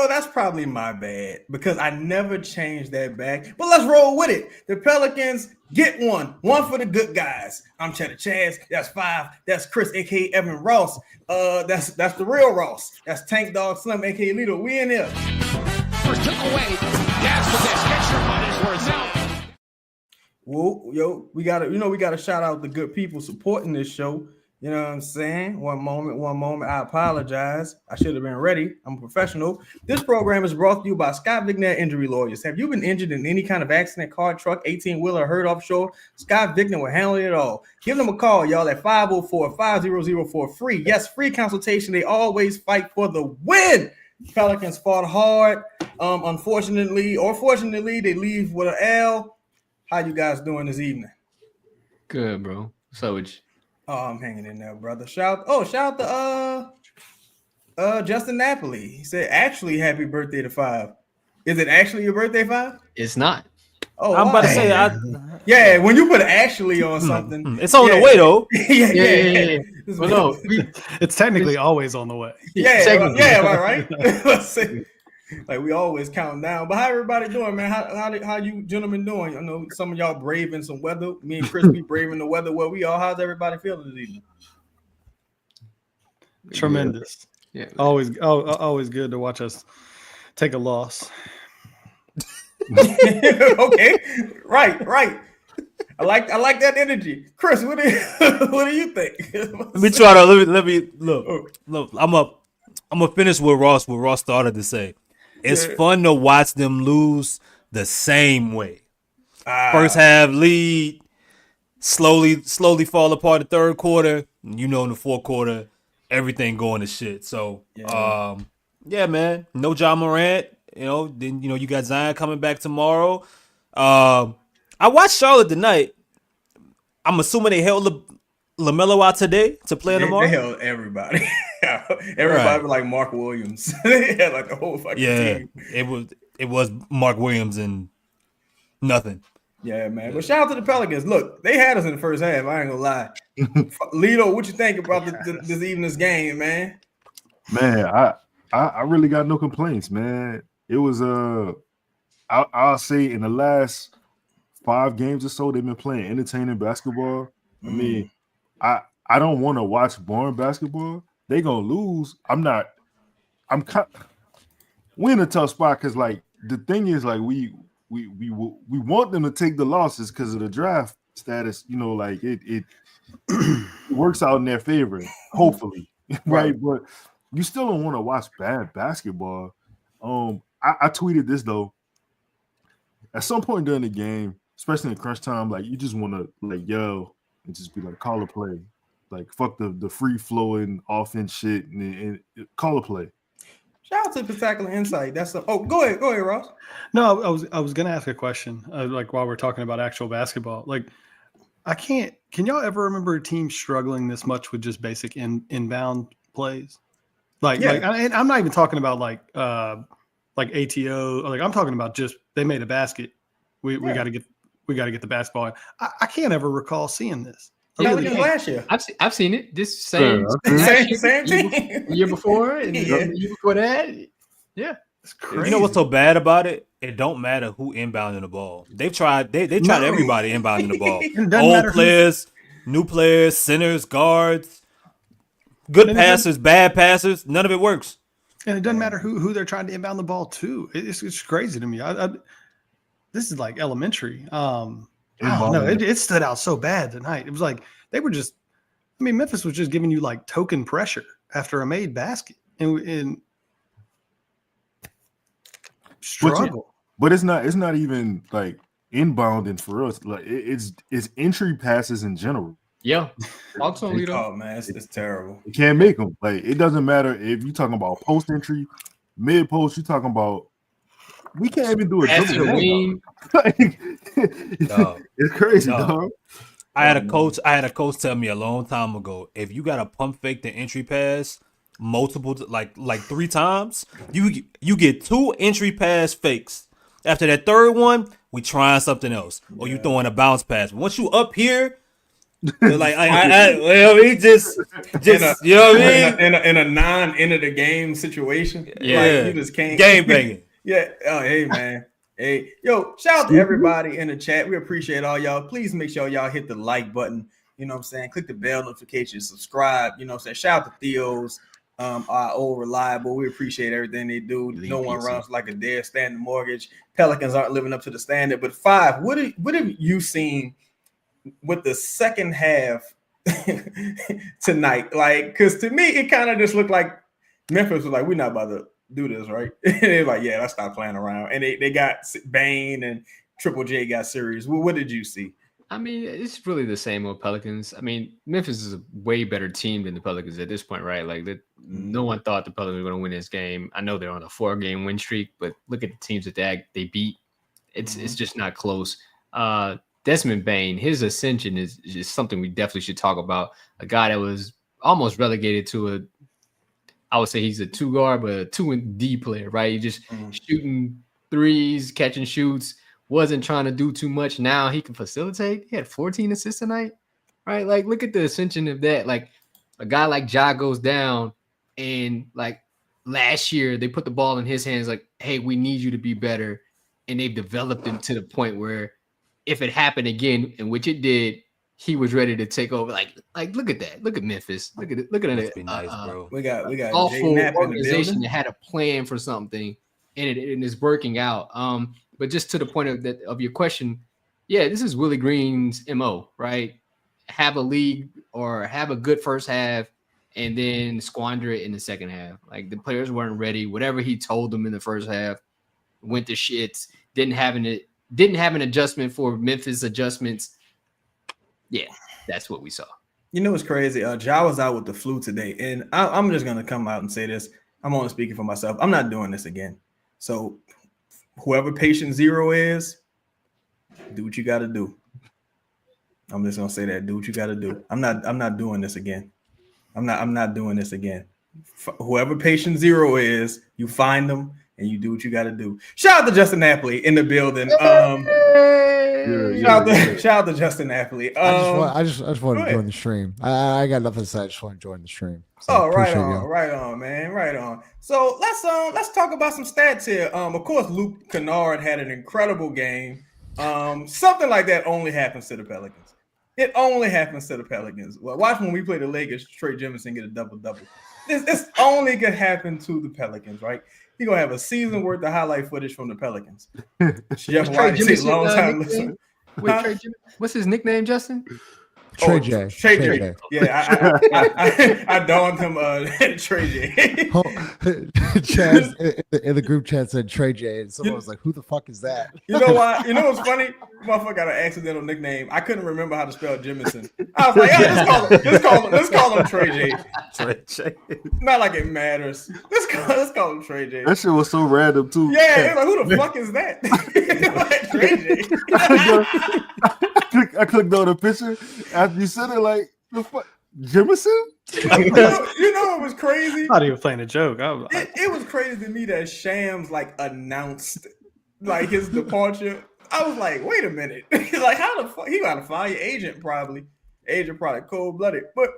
that's probably my bad because I never changed that back. But let's roll with it. The Pelicans get one for the good guys. I'm Cheddar Chaz. That's 5. That's Chris, aka Evan Ross. That's the real Ross. That's Tank Dog Slim, aka Lito. We in here. First took away. Gas for this. Get your money's worth out. Whoa, yo, we gotta shout out the good people supporting this show. You know what I'm saying? One moment. I apologize. I should have been ready. I'm a professional. This program is brought to you by Scott Vicknair Injury Lawyers. Have you been injured in any kind of accident, car, truck, 18-wheeler, hurt offshore? Scott Vicknair will handle it all. Give them a call, y'all, at 504-5004 free. Yes, free consultation. They always fight for the win. Pelicans fought hard. Unfortunately, or fortunately, they leave with an L. How you guys doing this evening? Good, bro. What's up with you? Oh, I'm hanging in there, brother. Shout out to Justin Napoli. He said, actually, happy birthday to 5. Is it actually your birthday, 5? It's not. Oh, I'm about to say, yeah, when you put actually on something, it's on the way though. Yeah. Well, no, it's technically always on the way. Right. Let's see. Like we always counting down. But how everybody doing, man? How you gentlemen doing? I know some of y'all braving some weather. Me and Chris be braving the weather where we are. How's everybody feeling this evening? Tremendous. Yeah. Always good to watch us take a loss. Okay. Right. I like that energy. Chris, what do you think? Let me look. I'm gonna finish what Ross started to say. It's fun to watch them lose the same way. First half lead, slowly fall apart the third quarter. In the fourth quarter, everything going to shit. So, man. No John Morant. Then you got Zion coming back tomorrow. I watched Charlotte tonight. I'm assuming they held LaMelo out today to play tomorrow. They held everybody. Everybody was like Mark Williams. They had like the whole fucking team. It was Mark Williams and nothing. Yeah, man. But shout out to the Pelicans. Look, they had us in the first half. I ain't gonna lie. Lito, what you think about this evening's game, man? Man, I really got no complaints, man. It was I'll say in the last 5 games or so, they've been playing entertaining basketball. I mean, I don't want to watch boring basketball. They gonna lose. We're in a tough spot because like the thing is like we want them to take the losses because of the draft status. Like it works out in their favor, hopefully, right? But you still don't want to watch bad basketball. I tweeted this though. At some point during the game, especially in crunch time, like you just want to like yell and just be like, call a play. Like fuck the free flowing offense shit and call a play. Shout out to Spectacular Insight. Go ahead, Ross. No, I was gonna ask a question. Like while we're talking about actual basketball, like can y'all ever remember a team struggling this much with just basic inbound plays? I'm not even talking about like ATO. Like I'm talking about just they made a basket. We got to get the basketball. I can't ever recall seeing this. Last year. I've seen it. This same team. Year before and the year before that. Yeah. It's crazy. You know what's so bad about it? It don't matter who inbounding the ball. They've tried everybody inbounding the ball. Old players, new players, centers, guards, good passers, bad passers. None of it works. And it doesn't matter who they're trying to inbound the ball to. It's crazy to me. This is like elementary. I don't know. It stood out so bad tonight. It was like they were just. I mean, Memphis was just giving you like token pressure after a made basket and struggle. But it's not even like inbounding for us. Like it's entry passes in general. Yeah, also man, it's terrible. You can't make them. Like it doesn't matter if you're talking about post entry, mid post. You're talking about. We can't even do it. It's crazy, dog. I had a coach tell me a long time ago, if you got to pump fake the entry pass multiple like 3 times, you get 2 entry pass fakes. After that third one, we trying something else. Or you throwing a bounce pass. Once you up here, He just you know what I mean? In a non-end of the game situation. Yeah, like, you just can't game banging. Yeah. Oh, hey man. Hey, yo, shout out to everybody in the chat. We appreciate all y'all. Please make sure y'all hit the like button. You know what I'm saying? Click the bell notification, subscribe. You know what I'm saying? Shout out to Theo's, our old reliable. We appreciate everything they do. No one runs like a dead standing mortgage. Pelicans aren't living up to the standard. But Five, what have you seen with the second half tonight? Like, because to me, it kind of just looked like Memphis was like, we're not about to do this, right? And they're like, yeah, let's stop playing around. And they got Bane and Triple J got serious. What did you see? I mean, it's really the same old Pelicans. I mean, Memphis is a way better team than the Pelicans at this point, right? Like, no one thought the Pelicans were going to win this game. I know they're on a 4-game win streak, but look at the teams that they beat. It's just not close. Desmond Bane, his ascension is something we definitely should talk about. A guy that was almost relegated to I would say he's a 2-guard, but a 2-and-D player, right? He just shooting threes, catching shoots, wasn't trying to do too much. Now he can facilitate. He had 14 assists tonight, right? Like, look at the ascension of that. Like, a guy like Ja goes down, and like last year they put the ball in his hands like, hey, we need you to be better. And they've developed him to the point where if it happened again, in which it did, he was ready to take over. Like look at that. Look at Memphis. Look at it. Look at it. Be nice, bro. We got awful organization that had a plan for something, and it's working out. But just to the point of your question, yeah, this is Willie Green's MO, right? Have a league or have a good first half, and then squander it in the second half. Like, the players weren't ready. Whatever he told them in the first half went to shits. Didn't have an adjustment for Memphis adjustments. Yeah, that's what we saw. You know what's crazy? Ja was out with the flu today, and I'm just gonna come out and say this. I'm only speaking for myself. I'm not doing this again. So, whoever patient zero is, do what you got to do. I'm just gonna say that. Do what you got to do. I'm not doing this again. I'm not doing this again. Whoever patient zero is, you find them and you do what you got to do. Shout out to Justin Napoli in the building. Shout out to Justin Napoli. I just want to join the stream. I got nothing to say. I just want to join the stream. So right on, man, right on. So let's talk about some stats here. Of course, Luke Kennard had an incredible game. Something like that only happens to the Pelicans. It only happens to the Pelicans. Well, watch when we play the Lakers, Trey Jemison get a double-double. This only could happen to the Pelicans, right? He gonna have a season worth of highlight footage from the Pelicans. Jeff White, long time listener. Wait, what's his nickname, Justin? Trey J. Trey J. Yeah, I donned him Trey J. Chaz in the group chat said Trey J, and someone was like, "Who the fuck is that?" You know why? You know what's funny? Motherfucker got an accidental nickname. I couldn't remember how to spell Jemison. I was like, yeah, let's call him Trey J. Trey J. Not like it matters. Let's call him Trey J. That shit was so random too. Yeah, like, who the fuck is that? Like, Trey J. I clicked on the picture after you said it. Like, the fuck, Jemison? You know what was crazy? Not even playing a joke. It was crazy to me that Shams like announced like his departure. I was like, wait a minute. Like, how the fuck? He got to fire your agent probably. Agent probably cold-blooded. But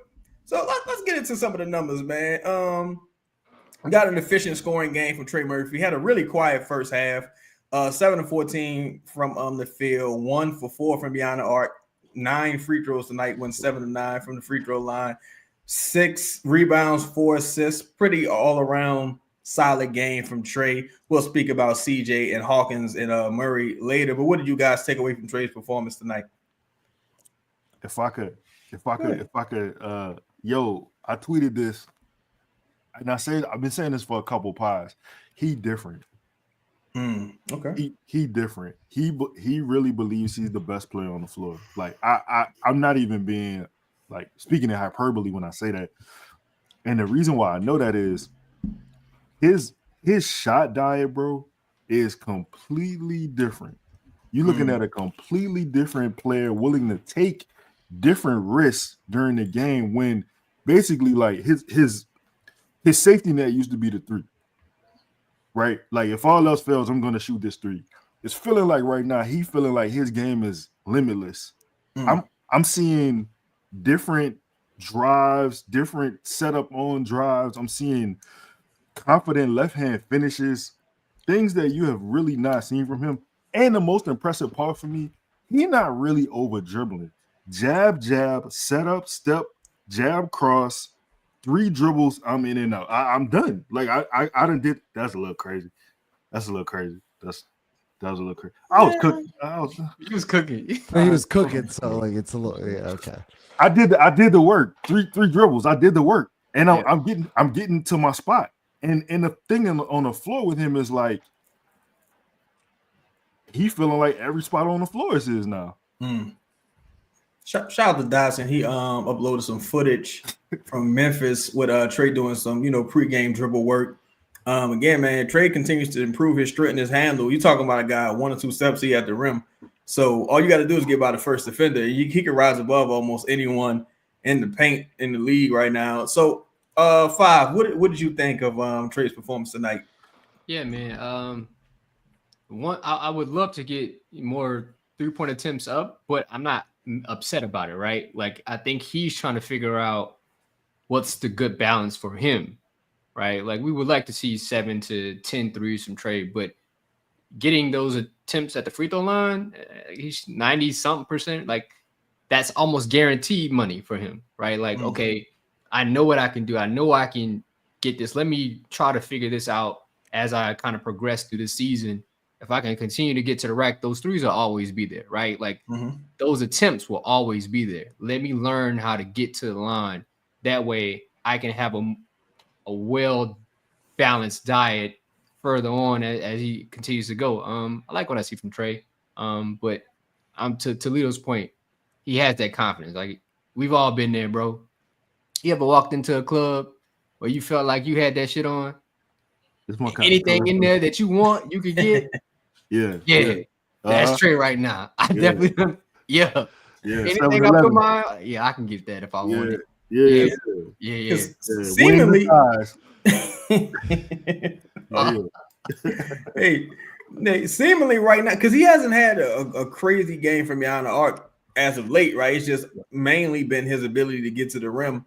so let's get into some of the numbers, man. Got an efficient scoring game from Trey Murphy. Had a really quiet first half. 7-14 from the field, 1 for 4 from beyond the arc, 9 free throws tonight, went 7-9 from the free throw line, 6 rebounds, 4 assists, pretty all around solid game from Trey. We'll speak about CJ and Hawkins and Murray later. But what did you guys take away from Trey's performance tonight? If I could, yo, I tweeted this, and I've been saying this for a couple pods. He different. Okay. He different. He really believes he's the best player on the floor. Like I'm not even being like speaking in hyperbole when I say that. And the reason why I know that is his shot diet, bro, is completely different. You're looking at a completely different player willing to take different risks during the game when basically like his safety net used to be the 3. Right? Like, if all else fails, I'm going to shoot this 3. It's feeling like right now, he feeling like his game is limitless. I'm seeing different drives, different setup on drives. I'm seeing confident left hand finishes, things that you have really not seen from him. And the most impressive part for me, he's not really over dribbling. Jab, jab, setup, step, jab, cross, 3 dribbles. I'm in and out. I'm done. Like I done did. That's a little crazy. That was a little crazy. I was cooking. He was cooking. He was cooking, so like it's a little okay. I did the work. Three dribbles. I did the work, and I'm getting to my spot. And the thing on the floor with him is like he feeling like every spot on the floor is his now. Shout out to Dyson. He uploaded some footage from Memphis with Trey doing some pregame dribble work. Again, man, Trey continues to improve his strength and his handle. You're talking about a guy 1 or 2 steps he at the rim. So all you got to do is get by the first defender. He can rise above almost anyone in the paint in the league right now. So 5, what did you think of Trey's performance tonight? Yeah, man. I would love to get more 3-point attempts up, but I'm not upset about it, right? Like I think he's trying to figure out what's the good balance for him, right? Like we would like to see 7 to 10 threes from Trey, but getting those attempts at the free throw line, he's 90-something%. Like that's almost guaranteed money for him, right? Like, okay, I know what I can do. I know I can get this. Let me try to figure this out as I kind of progress through the season. If I can continue to get to the rack, those threes will always be there, right? Like those attempts will always be there. Let me learn how to get to the line. That way I can have a well-balanced diet further on as he continues to go. I like what I see from Trey. But to Toledo's point, he has that confidence. Like we've all been there, bro. You ever walked into a club where you felt like you had that shit on? Anything in there that you want, you could get. Yeah. That's Trey right now. I definitely, yeah. Anything I put my, I can get that if I want it. Yeah. Seemingly, seemingly right now, because he hasn't had a crazy game from behind the arc as of late, right? It's just mainly been his ability to get to the rim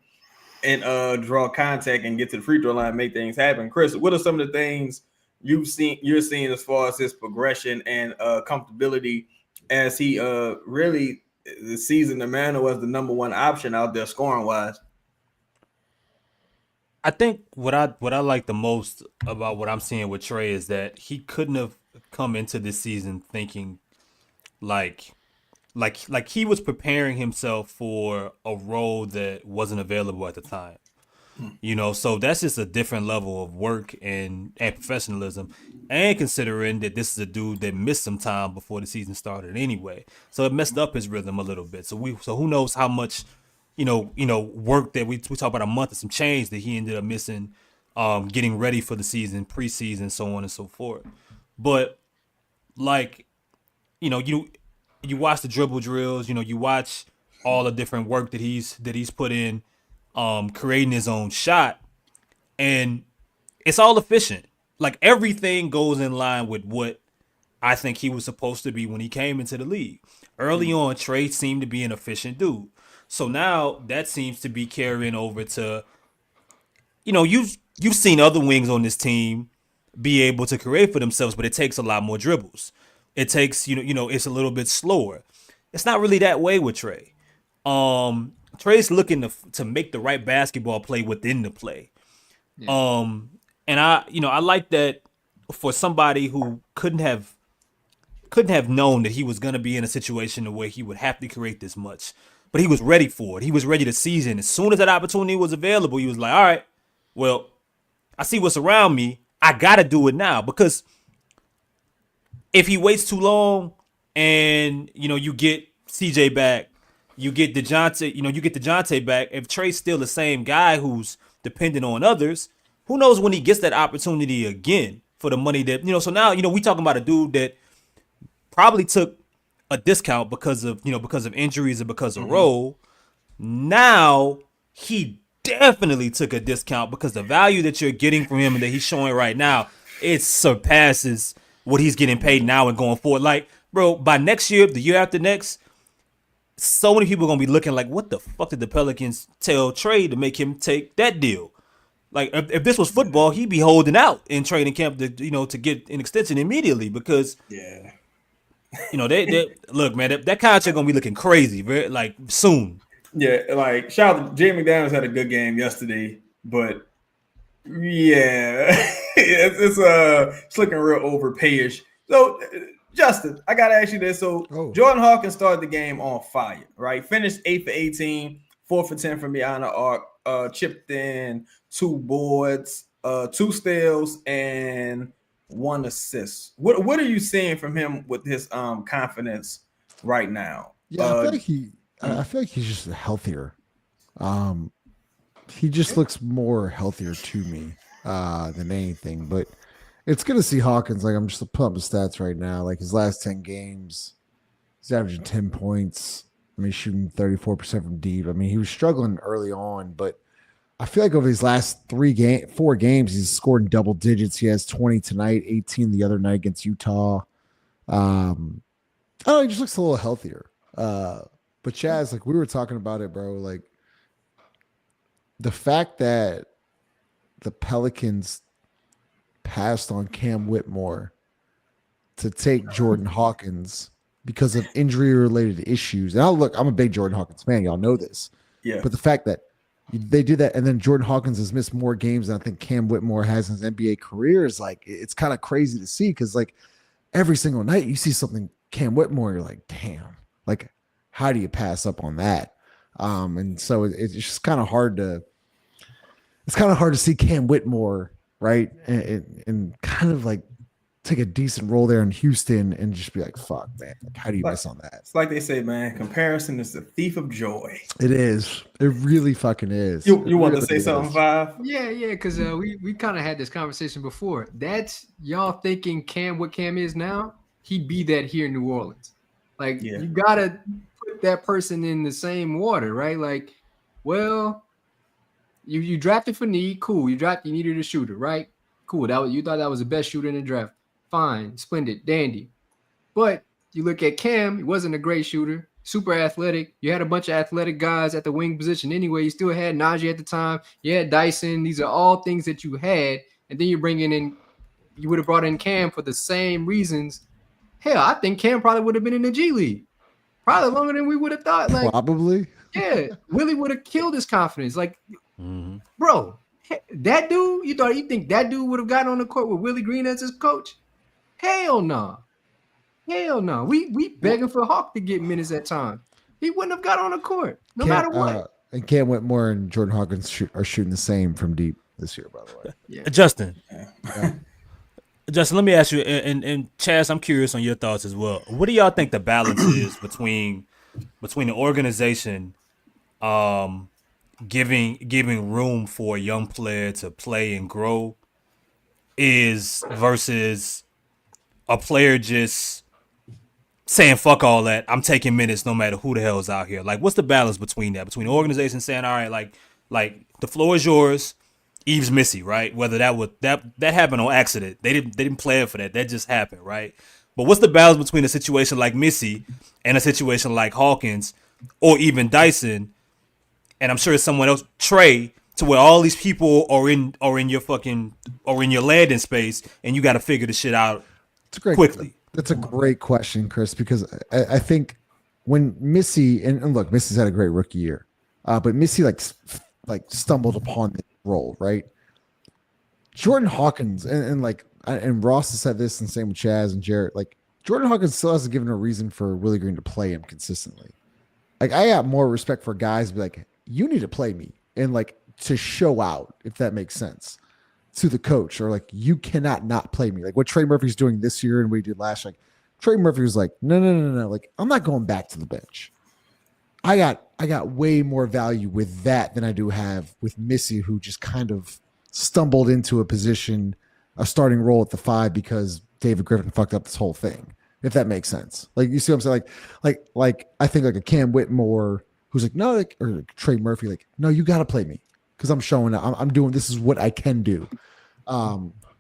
and draw contact and get to the free throw line, make things happen. Chris, what are some of the things you're seeing as far as his progression and comfortability as he really sees the man who was the number 1 option out there scoring wise? I think what I like the most about what I'm seeing with Trey is that he couldn't have come into this season thinking like he was preparing himself for a role that wasn't available at the time. So that's just a different level of work and professionalism, and considering that this is a dude that missed some time before the season started anyway. So it messed up his rhythm a little bit. So who knows how much, work that we talk about a month and some change that he ended up missing, getting ready for the season, preseason, so on and so forth. But like, you watch the dribble drills, you watch all the different work that he's put in, creating his own shot, and it's all efficient. Like everything goes in line with what I think he was supposed to be when he came into the league. Early on, Trey seemed to be an efficient dude. So now that seems to be carrying over to, you've seen other wings on this team be able to create for themselves, but it takes a lot more dribbles. It takes, it's a little bit slower. It's not really that way with Trey. Trey's looking to make the right basketball play within the play. Yeah. And I like that for somebody who couldn't have known that he was going to be in a situation where he would have to create this much, but he was ready for it. He was ready to seize it. As soon as that opportunity was available, he was like, all right, well, I see what's around me. I got to do it now, because if he waits too long and, you get CJ back, you get Dejounte back. If Trey's still the same guy who's dependent on others, who knows when he gets that opportunity again for the money that, so now, we talking about a dude that probably took a discount because of injuries and because of role. Now he definitely took a discount because the value that you're getting from him and that he's showing right now, it surpasses what he's getting paid now and going forward. Like, bro, by next year, the year after next, so many people are gonna be looking like, what the fuck did the Pelicans tell Trey to make him take that deal? Like if this was football, he'd be holding out in training camp to get an extension immediately because they look, man, that contract gonna be looking crazy like soon. Yeah, like shout out to Jay McDaniels had a good game yesterday, but yeah, it's looking real overpayish. So Justin, I gotta ask you this. So Jordan Hawkins started the game on fire, right? Finished 8 for 18, 4 for 10 from beyond the arc, chipped in 2 boards, 2 steals, and 1 assist. What are you seeing from him with his confidence right now? Yeah, I feel like he's just healthier. He just looks more healthier to me than anything. But it's good to see Hawkins. Like I'm just pulling up his stats right now. Like his last 10 games, he's averaging 10 points. I mean, shooting 34% from deep. I mean, he was struggling early on, but I feel like over his last 4 games, he's scored in double digits. He has 20 tonight, 18 the other night against Utah. He just looks a little healthier. But Chaz, like we were talking about it, bro. Like the fact that the Pelicans passed on Cam Whitmore to take Jordan Hawkins because of injury-related issues. And I'm a big Jordan Hawkins fan. Y'all know this. Yeah. But the fact that they do that, and then Jordan Hawkins has missed more games than I think Cam Whitmore has in his NBA career is like, it's kind of crazy to see because like every single night you see something Cam Whitmore, you're like, damn, like how do you pass up on that? And so it's just kind of hard to see Cam Whitmore, right? And kind of like take a decent role there in Houston and just be like, fuck, man. Like, how do you miss on that? It's like they say, man, comparison is the thief of joy. It is. It really fucking is. You want to say something, Five? Yeah, because we kind of had this conversation before. That's y'all thinking what Cam is now, he'd be that here in New Orleans. Like, you got to put that person in the same water, right? Like, well, you drafted for need, cool. You needed a shooter, right? Cool. You thought that was the best shooter in the draft. Fine, splendid, dandy. But you look at Cam, he wasn't a great shooter, super athletic. You had a bunch of athletic guys at the wing position anyway. You still had Najee at the time. You had Dyson. These are all things that you had. And then you would have brought in Cam for the same reasons. Hell, I think Cam probably would have been in the G League. Probably longer than we would have thought. Like, probably. Yeah, Willie would have killed his confidence. Like, bro, that dude, you think that dude would have gotten on the court with Willie Green as his coach? Hell no. Hell no. We begging for Hawk to get minutes at time. He wouldn't have got on the court, no matter what. And Cam Whitmore and Jordan Hawkins are shooting the same from deep this year, by the way. Yeah. Justin, let me ask you, and Chaz, I'm curious on your thoughts as well. What do y'all think the balance is between the organization giving room for a young player to play and grow versus a player just saying fuck all that, I'm taking minutes no matter who the hell is out here? Like, what's the balance between that? Between the organization saying, all right, like the floor is yours, Eve's Missy, right? Whether that happened on accident. They didn't plan for that. That just happened, right? But what's the balance between a situation like Missy and a situation like Hawkins or even Dyson? And I'm sure it's someone else, Trey, to where all these people are in your landing space and you got to figure the shit out quickly. That's a great question, Chris, because I think when Missy and look, Missy's had a great rookie year, but Missy like stumbled upon the role, right? Jordan Hawkins and Ross has said this, and same with Chaz and Jarrett. Like Jordan Hawkins still hasn't given a reason for Willie Green to play him consistently. Like I got more respect for guys be like, you need to play me and like to show out, if that makes sense, to the coach, or like you cannot not play me. Like what Trey Murphy's doing this year and what he did last year. Like Trey Murphy was like, no. Like I'm not going back to the bench. I got way more value with that than I do have with Missy, who just kind of stumbled into a starting role at the 5 because David Griffin fucked up this whole thing. If that makes sense. Like you see what I'm saying? Like I think like a Cam Whitmore who's like, no, like, or Trey Murphy, like, no, you got to play me because I'm showing up. I'm doing, this is what I can do.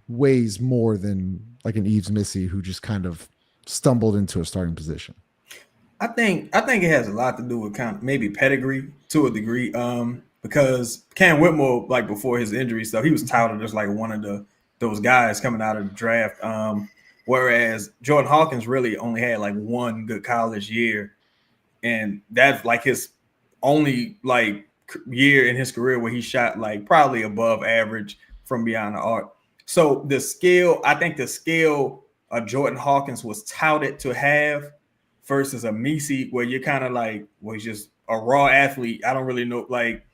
Weighs more than like an Eves Missy who just kind of stumbled into a starting position. I think it has a lot to do with kind of maybe pedigree to a degree. Because Cam Whitmore, like before his injury stuff, he was touted as like one of those guys coming out of the draft. Whereas Jordan Hawkins really only had like one good college year, and that's like his only like year in his career where he shot like probably above average from beyond the arc. So I think the skill Jordan Hawkins was touted to have versus a Messi, where you're kind of like, well, he's just a raw athlete. I don't really know. Like,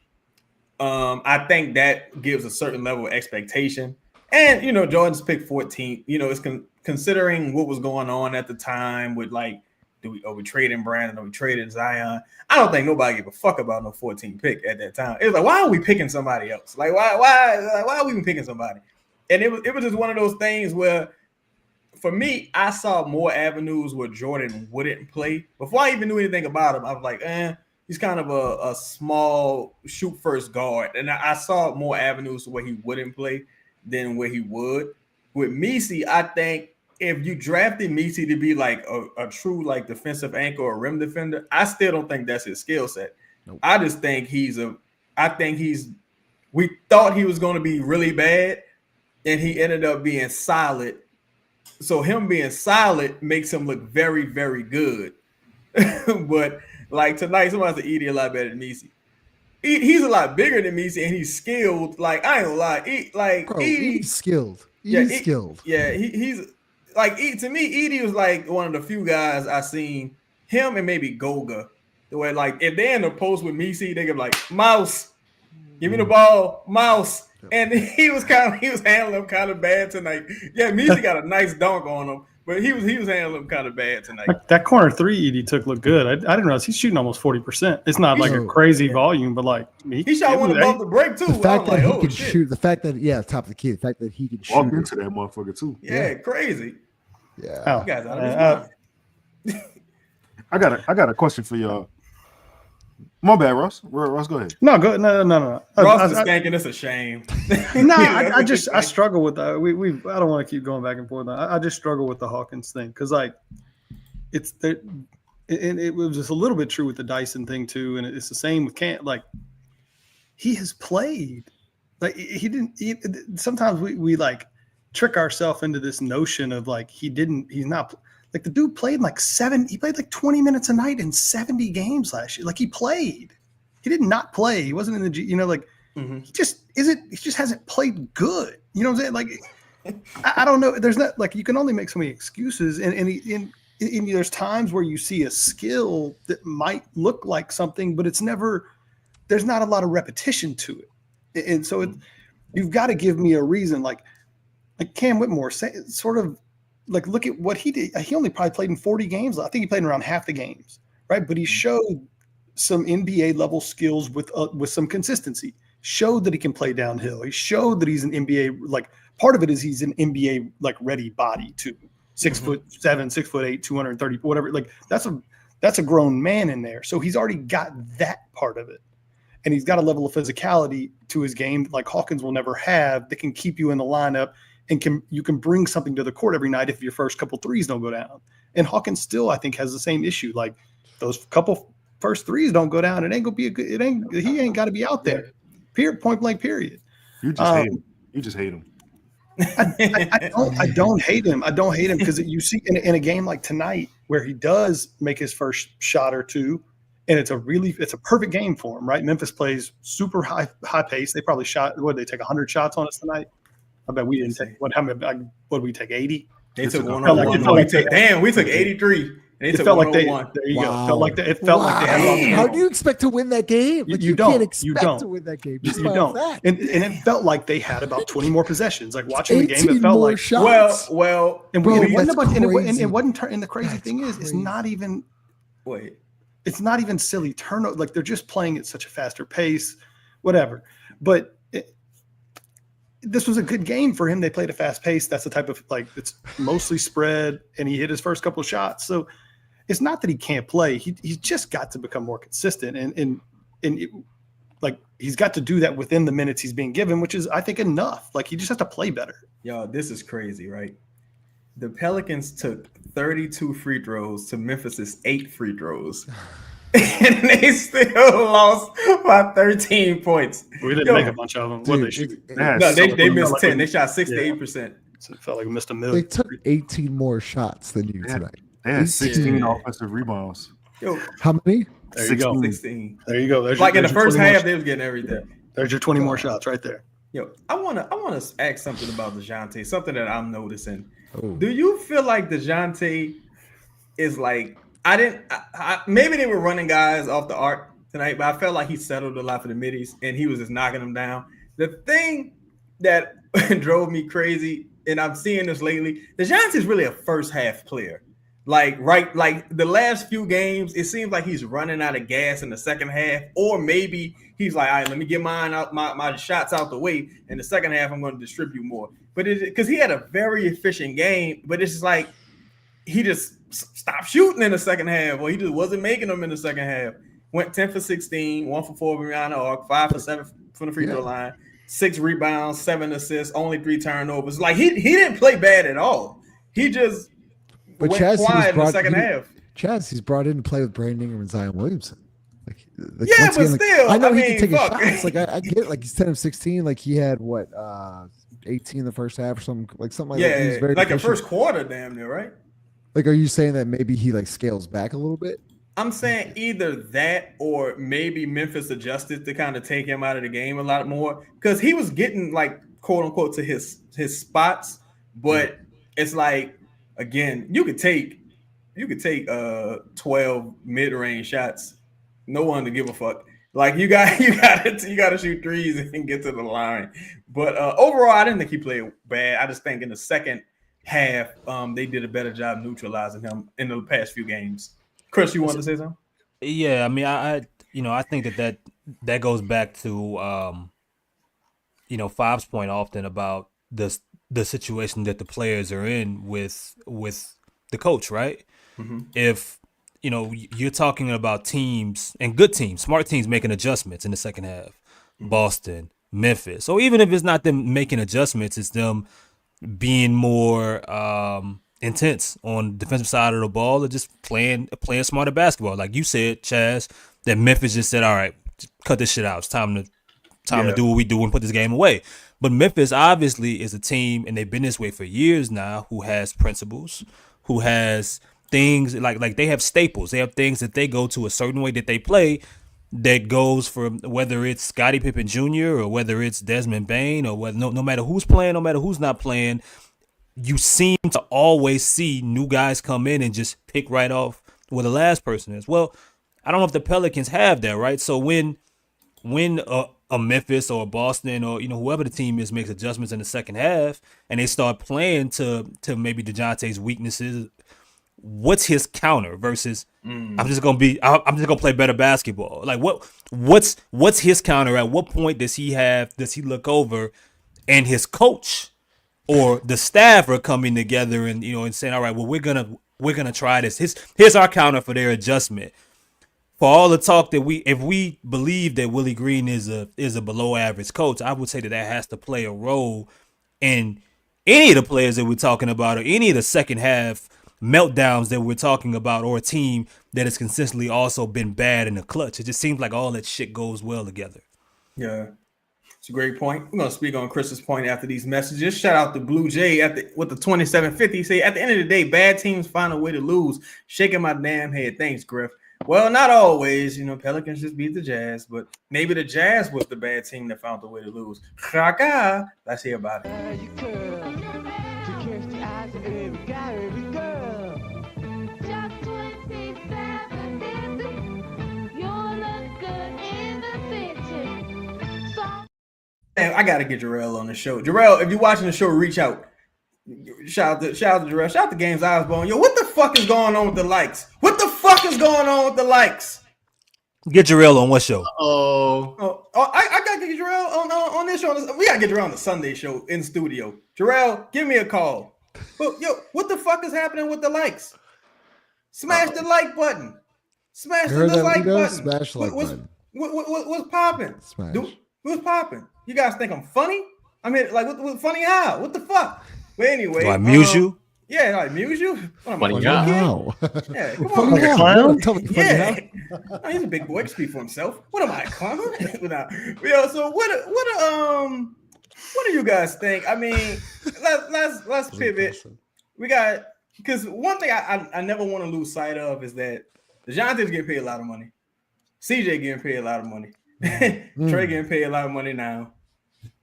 I think that gives a certain level of expectation. And, Jordan's picked 14th. It's considering what was going on at the time with like, are we trading Brandon? Are we trading Zion? I don't think nobody gave a fuck about no 14th pick at that time. It was like, why are we picking somebody else? Like, why are we even picking somebody? And it was just one of those things where, for me, I saw more avenues where Jordan wouldn't play. Before I even knew anything about him, I was like, he's kind of a small shoot first guard. And I saw more avenues where he wouldn't play than where he would. With Messi, I think if you drafted Messi to be like a true like defensive anchor or rim defender, I still don't think that's his skill set. Nope. I just think we thought he was going to be really bad, and he ended up being solid. So him being solid makes him look very, very good. But like tonight, somebody said Edie a lot better than Messi. He's a lot bigger than Messi, and he's skilled. Like, I ain't gonna lie. Edie's skilled. Edie's skilled. Yeah, he's like, to me, Edie was like one of the few guys I seen, him and maybe Goga, where like if they're in the post with Messi, they can be like, Mouse, give me the ball, Mouse. And he was handling him kind of bad tonight. Yeah, Messi got a nice dunk on him, but he was handling him kind of bad tonight. Like that corner three Edie took looked good. I didn't realize he's shooting almost 40%. It's not like a crazy volume, but like he shot one above the break too. The fact that he can shoot, the fact that top of the key, the fact that he can shoot into that motherfucker too. Yeah, crazy. Yeah, you guys out of his mind. I got a question for y'all. My bad, Ross. Ross, go ahead. No. Ross is thinking it's a shame. I struggle with that. I don't want to keep going back and forth. I just struggle with the Hawkins thing because like it's there, and it was just a little bit true with the Dyson thing too, and it's the same with Cam. Like he has played, like he didn't. Sometimes we like trick ourselves into this notion of like he's not. Like the dude played he played like 20 minutes a night in 70 games last year. Like he played. He did not play. He wasn't in the he just isn't, he just hasn't played good. You know what I'm saying? Like I don't know. There's not like you can only make so many excuses. And there's times where you see a skill that might look like something, but there's not a lot of repetition to it. And so you've got to give me a reason. Like Cam Whitmore sort of, like, look at what he did. He only probably played in 40 games. I think he played in around half the games, right? But he showed some NBA level skills with some consistency. Showed that he can play downhill. He showed that he's an NBA, like part of it is he's an NBA like ready body too. 6'7", 6'8", 230, whatever. Like that's a grown man in there. So he's already got that part of it, and he's got a level of physicality to his game like Hawkins will never have. That can keep you in the lineup. And you can bring something to the court every night if your first couple threes don't go down. And Hawkins still, I think, has the same issue. Like those couple first threes don't go down, it ain't gonna be he ain't got to be out there. Period. Point blank. Period. You just hate him. You just hate him. I don't hate him. I don't hate him because you see in a game like tonight where he does make his first shot or two, and it's a perfect game for him, right? Memphis plays super high pace. They probably they take 100 shots on us tonight. I bet we didn't take what did we take 80? They took 101. We took 83. They took 101. There you go. Felt like they had. How do you expect to win that game? Like, you can't expect to win that game. You don't. And it felt like they had about 20 more possessions. Like watching the game, it felt like shots. Well, and bro, it wasn't. And the crazy thing is, it's not even. Wait. It's not even silly turnover. Like they're just playing at such a faster pace, whatever. But this was a good game for him. They played a fast pace. That's the type of it's mostly spread, and he hit his first couple of shots. So it's not that he can't play. He's just got to become more consistent, and he's got to do that within the minutes he's being given, which is I think enough. Like he just has to play better. Yo, this is crazy, right? The Pelicans took 32 free throws to Memphis's 8 free throws. And they still lost by 13 points. We didn't make a bunch of them. What they shoot? No, they missed 10. They shot 68%. So it felt like we missed a They million. took 18 more shots than you tonight. They had 16 offensive rebounds. Yo, How many? There you go. 16. There you go. There's Like in the your first 20 more half, they was getting everything. There's your 20 more shots right there. Yo, I wanna ask something about Dejounte, something that I'm noticing. Oh. Do you feel like Dejounte is like maybe they were running guys off the arc tonight, but I felt like he settled a lot for the middies and he was just knocking them down. The thing that drove me crazy, and I'm seeing this lately, Dejounte is really a first half player. Like the last few games, it seems like he's running out of gas in the second half, or maybe he's like, all right, let me get mine out, my shots out the way. In the second half, I'm going to distribute more. But because he had a very efficient game, but it's just like he just stopped shooting in the second half, or he just wasn't making them in the second half. Went 10 for 16, 1 for 4 behind the arc, 5 for 7 from the free throw line, 6 rebounds, 7 assists, only 3 turnovers. Like he didn't play bad at all. He just went quiet in the second half. Chaz, he's brought in to play with Brandon Ingram and Zion Williamson. Yeah, once but again, still, I know I he mean, can take fuck. his shots. Like I get it. Like he's 10 of 16. Like he had what 18 in the first half or something like that. Yeah, He was very like a efficient. first quarter, damn near, right? Like, are you saying that maybe he like scales back a little bit? I'm saying either that or maybe Memphis adjusted to kind of take him out of the game a lot more, because he was getting like quote unquote to his spots, but it's like, again, you could take 12 mid-range shots, no one to give a fuck. Like you got to shoot threes and get to the line. But overall, I didn't think he played bad. I just think in the second half, they did a better job neutralizing him in the past few games. Chris, you wanted to say something? Yeah, I mean, I think that goes back to Fab's point often about the situation that the players are in with the coach, right? Mm-hmm. If you're talking about teams and good teams, smart teams making adjustments in the second half, Boston, Memphis, or even if it's not them making adjustments, it's them being more intense on the defensive side of the ball, or just playing smarter basketball. Like you said, Chaz, that Memphis just said, all right, just cut this shit out. It's time to do what we do and put this game away. But Memphis obviously is a team, and they've been this way for years now, who has principles, who has things like they have staples. They have things that they go to a certain way that they play that goes from whether it's Scottie Pippen Jr. or whether it's Desmond Bain, or whether no matter who's playing, no matter who's not playing, you seem to always see new guys come in and just pick right off where the last person is. Well, I don't know if the Pelicans have that, right? So when a Memphis or a Boston or whoever the team is makes adjustments in the second half and they start playing to maybe DeJounte's weaknesses, what's his counter versus I'm just gonna play better basketball? Like what's his counter? At what point does he look over and his coach or the staff are coming together and and saying, all right, well, we're gonna try this. Here's our counter for their adjustment. For all the talk that if we believe that Willie Green is a below average coach, I would say that has to play a role in any of the players that we're talking about, or any of the second half meltdowns that we're talking about, or a team that has consistently also been bad in the clutch. It just seems like all that shit goes well together. Yeah, it's a great point. I'm going to speak on Chris's point after these messages. Shout out to Blue Jay with the 2750. Say, at the end of the day, bad teams find a way to lose. Shaking my damn head. Thanks, Griff. Well, not always. Pelicans just beat the Jazz, but maybe the Jazz was the bad team that found a way to lose. Let's hear about it. I got to get Jarrell on the show. Jarrell, if you're watching the show, reach out. Shout out to Jarrell. Shout out to Games Osborne. Yo, what the fuck is going on with the likes? What the fuck is going on with the likes? Get Jarrell on what show? I got to get Jarrell on this show. We got to get Jarrell on the Sunday show in studio. Jarrell, give me a call. Yo, what the fuck is happening with the likes? Smash the like button. Smash the like button. Smash the like button. What's popping? Smash. What's popping? You guys think I'm funny? I mean, like, what funny how? What the fuck? But anyway, do I mute you? Yeah, like amuse you. What am I, Funny a guy. kid? How? Yeah, come Funny on. how? clown? You don't tell me funny Yeah, how? No, he's a big boy. He can speak for himself. What am I, a clown? Yo, so what do you guys think? I mean, let's pivot. We got, because one thing I never want to lose sight of is that Dejounte's getting paid a lot of money. CJ getting paid a lot of money. Trey getting paid a lot of money now.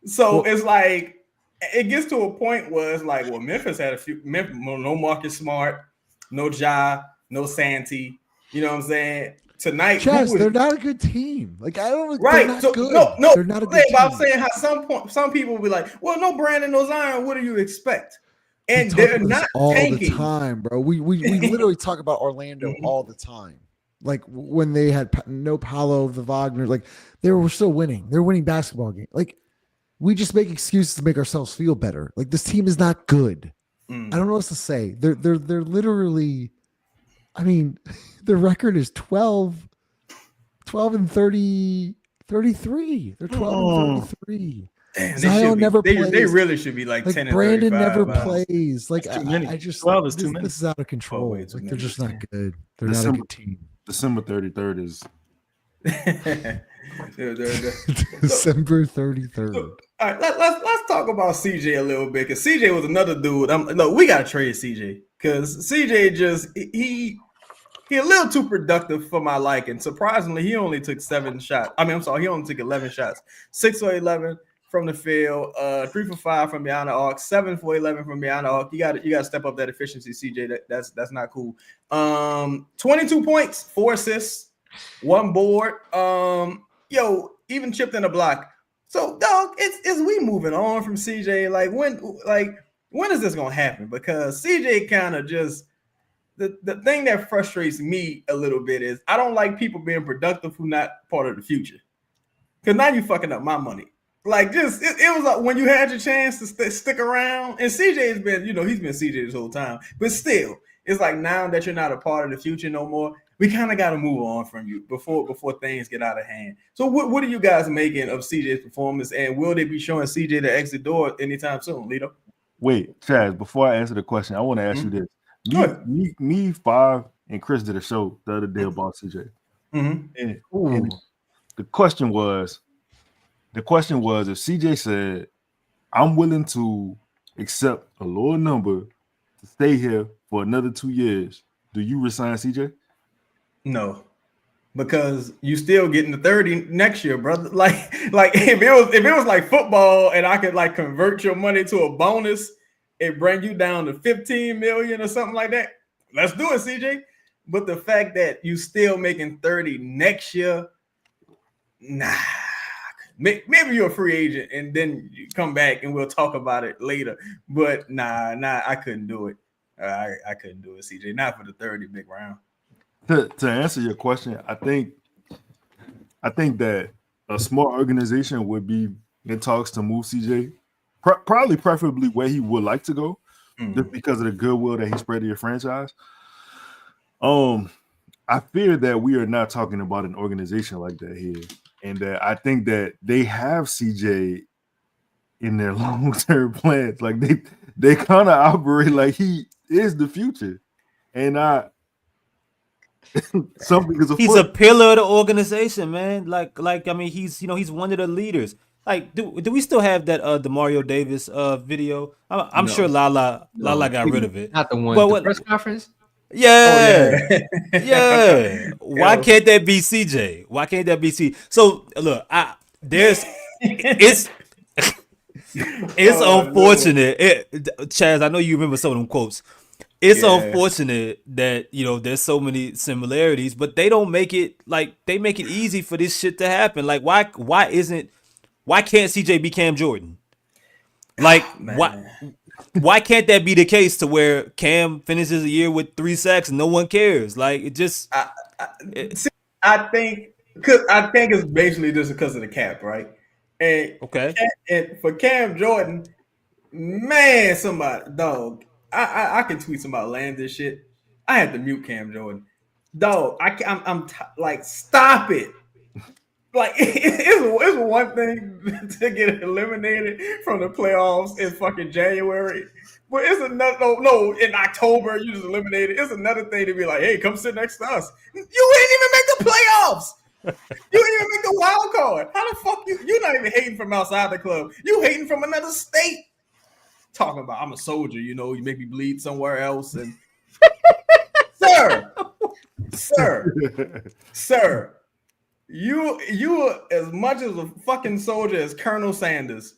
So it's like it gets to a point where it's like, well, Memphis had no Marcus Smart, no Ja, no Santee. You know what I'm saying? Tonight, Chaz, they're not a good team. Like I don't. Right. They're not So good. no, they're not a good but I'm team. saying how some people will be like, well, no Brandon, no Zion. What do you expect? And We talk they're about this not all tanking. the time, bro. We literally talk about Orlando all the time. Like when they had no Paolo, the Wagner, like they were still winning. They're winning basketball games. Like we just make excuses to make ourselves feel better. Like this team is not good. I don't know what else to say. They're literally. I mean, their record is 12 and 30, 33. They're 12 and 33. Damn, Zion never plays. They really should be like 10 and Brandon 35. never plays. Like I just 12 is too many. this is out of control. way too Like many. they're just not good. They're not a good team. December 33rd is December 33rd. All right, let's talk about CJ a little bit, because CJ was another dude. Look, we gotta trade CJ because CJ just he a little too productive for my liking. Surprisingly, he only took 7 shots. I mean, I'm sorry, he only took 11 shots. 6 for 11 from the field, 3 for 5 from beyond the arc, 7 for 11 from beyond the arc. You got to step up that efficiency, CJ. That's not cool. 22 points, 4 assists, 1 board. Even chipped in a block. So, dog, it's we moving on from CJ. Like when is this gonna happen? Because CJ kind of just the thing that frustrates me a little bit is I don't like people being productive who not part of the future. Because now you fucking up my money. Like just it was like when you had your chance to stick around, and CJ has been, he's been CJ this whole time, but still, it's like now that you're not a part of the future no more, we kind of got to move on from you before things get out of hand. So what are you guys making of CJ's performance, and will they be showing CJ the exit door anytime soon, Lito? Wait, Chaz, before I answer the question, I want to ask you this. Me, Five, and Chris did a show the other day about CJ. And the question was if CJ said, I'm willing to accept a lower number to stay here for another 2 years, do you resign CJ? No, because you still getting the 30 next year, brother. Like if it was like football and I could like convert your money to a bonus and bring you down to 15 million or something like that, let's do it, CJ. But the fact that you still making 30 next year, nah. Maybe you're a free agent and then you come back and we'll talk about it later. But nah, I couldn't do it. I couldn't do it, CJ. Not for the 30 big round. To answer your question, I think that a smart organization would be in talks to move CJ, probably preferably where he would like to go, just because of the goodwill that he spread to your franchise. I fear that we are not talking about an organization like that here, and that I think that they have CJ in their long-term plans. Like they kind of operate like he is the future, and something is he's a pillar of the organization, man. Like I mean, he's one of the leaders. Like, do we still have that DeMario Davis video? I'm sure Lala got rid of it. Not the one. The press conference. Yeah. Yeah. Why can't that be CJ? Why can't that be CJ? So look, it's unfortunate. Chaz, I know you remember some of them quotes. It's unfortunate that there's so many similarities, but they don't make it they make it easy for this shit to happen. Like why can't CJ be Cam Jordan? Like why can't that be the case to where Cam finishes a year with 3 sacks and no one cares? Like it just I think it's basically just because of the cap, right? And and for Cam Jordan, man, somebody dog. I can tweet somebody land this shit. I had to mute Cam Jordan. Dog, I'm like, stop it. Like, it's one thing to get eliminated from the playoffs in fucking January, But it's another no. In October, you just eliminated. It's another thing to be like, hey, come sit next to us. You ain't even make the playoffs. You ain't even make the wild card. How the fuck you're not even hating from outside the club. You hating from another state. Talking about I'm a soldier, you make me bleed somewhere else. And sir, you are as much as a fucking soldier as Colonel Sanders.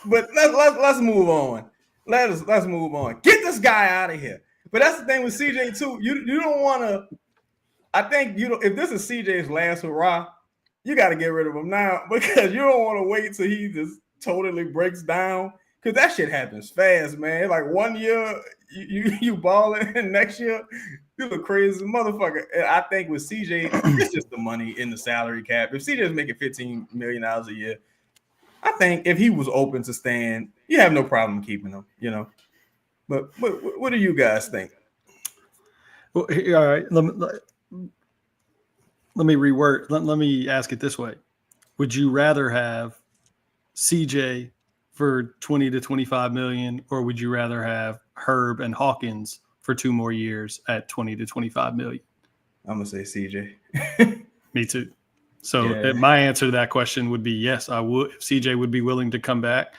But let's move on. Let's move on. Get this guy out of here. But that's the thing with CJ too. You don't want to. I think if this is CJ's last hurrah, you got to get rid of him now because you don't want to wait till he just totally breaks down. Because that shit happens fast, man. Like 1 year you balling, and next year you look crazy motherfucker. And I think with CJ, it's just the money in the salary cap. If CJ's making $15 million a year, I think if he was open to staying, you have no problem keeping him. But what do you guys think? Well, all right. Let me reword. Let me ask it this way: would you rather have CJ for 20 to 25 million, or would you rather have Herb and Hawkins for 2 more years at 20 to 25 million? I'm gonna say CJ. Me too. So my answer to that question would be yes, I would. If CJ would be willing to come back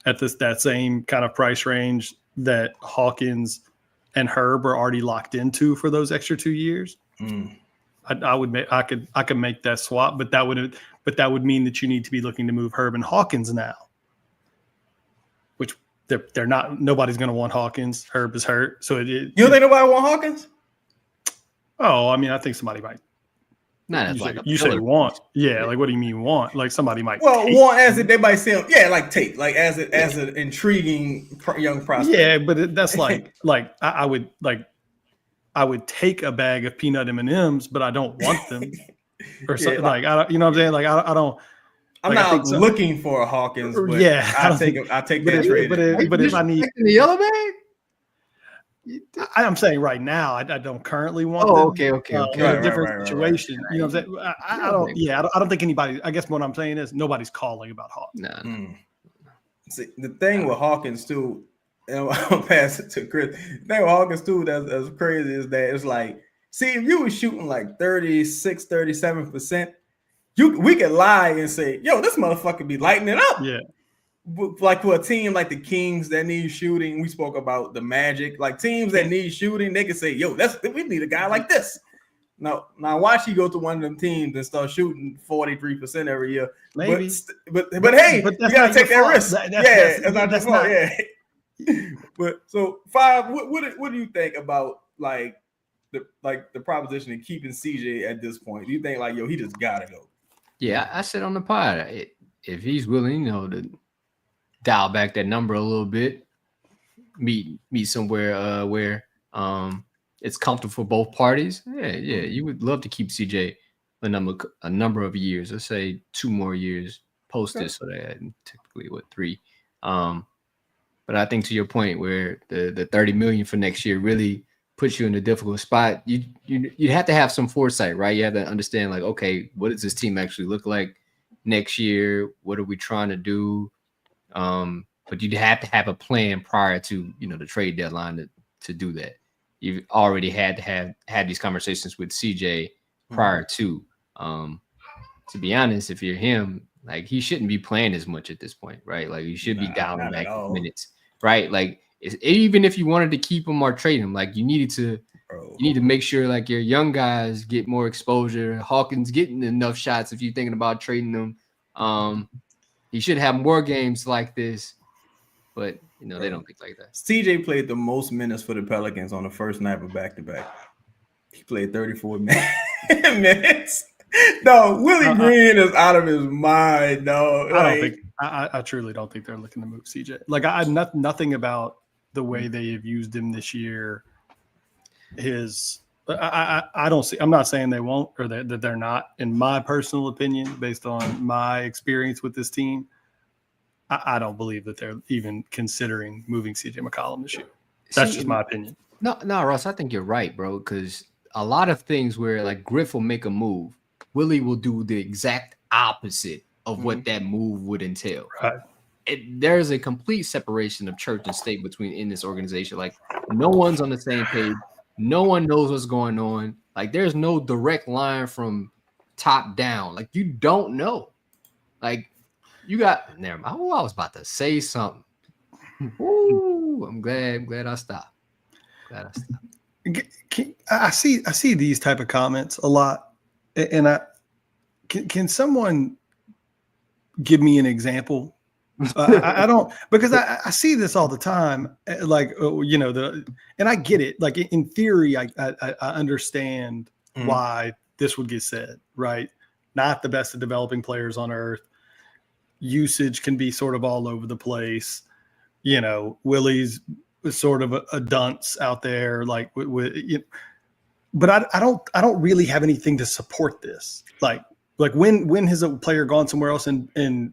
at that same kind of price range that Hawkins and Herb are already locked into for those extra 2 years, I could make that swap. But that would mean that you need to be looking to move Herb and Hawkins now, which they're not. Nobody's going to want Hawkins. Herb is hurt, so you don't think nobody want Hawkins? Oh, I mean, I think somebody might. You say want, yeah. Like, what do you mean want? Like somebody might. Well, want as it they might say, yeah, like take, like as an intriguing young prospect. Yeah, but that's like I would take a bag of peanut M&Ms, but I don't want them, or something like you know what I'm saying? Like I don't. I'm not looking for a Hawkins. But yeah, I take that trade. But if I need the yellow bag. I'm saying right now, I don't currently want them. Okay. In a different situation. Right. You know what I'm saying? I don't. Yeah, I don't think anybody. I guess what I'm saying is nobody's calling about Hawkins. No. See, the thing with Hawkins too, and I'll pass it to Chris. The thing with Hawkins too that's crazy is that it's like, see, if you were shooting like 36, 37%, we could lie and say, yo, this motherfucker be lighting it up. Yeah. Like for a team like the Kings that need shooting, we spoke about the Magic. Like teams that need shooting, they can say, "Yo, we need a guy like this." Now watch you go to one of them teams and start shooting 43% every year. Maybe, but hey, you gotta take that risk. That's not. Yeah. But so 5, what do you think about like the proposition of keeping CJ at this point? Do you think like, yo, he just gotta go? Yeah, I said on the pod, if he's willing, to dial back that number a little bit, meet somewhere where it's comfortable for both parties. Yeah, you would love to keep CJ a number of years. Let's say 2 more years post this, so that typically 3. But I think to your point, where the $30 million for next year really puts you in a difficult spot. You have to have some foresight, right? You have to understand, like, okay, what does this team actually look like next year? What are we trying to do? But you'd have to have a plan prior to, the trade deadline to do that. You've already had to have these conversations with CJ prior to. To be honest, if you're him, like, he shouldn't be playing as much at this point, right? Like, you should be dialing back minutes, right? Like, even if you wanted to keep him or trade him, like, you need to make sure, like, your young guys get more exposure. Hawkins getting enough shots if you're thinking about trading them. He should have more games like this, but they don't think like that. CJ played the most minutes for the Pelicans on the first night of back-to-back. He played 34 minutes. No, Willie Green is out of his mind. No, I truly don't think they're looking to move CJ. Like, nothing about the way they have used him this year. I don't see. I'm not saying they won't, or that they're not. In my personal opinion, based on my experience with this team, I don't believe that they're even considering moving CJ McCollum this year. That's just my opinion. No, Ross, I think you're right, bro. Because a lot of things where, like, Griff will make a move, Willie will do the exact opposite of what that move would entail. Right. there's a complete separation of church and state in this organization. Like no one's on the same page. No one knows what's going on. Like there's no direct line from top down. Like you don't know. Like you got never mind. Oh, I was about to say something. Ooh, I'm glad I stopped. I see these type of comments a lot, and can someone give me an example? I don't, because I see this all the time. Like and I get it. Like in theory, I understand why this would get said. Right, not the best of developing players on earth. Usage can be sort of all over the place. Willie's sort of a dunce out there, like but I don't really have anything to support this. Like when has a player gone somewhere else and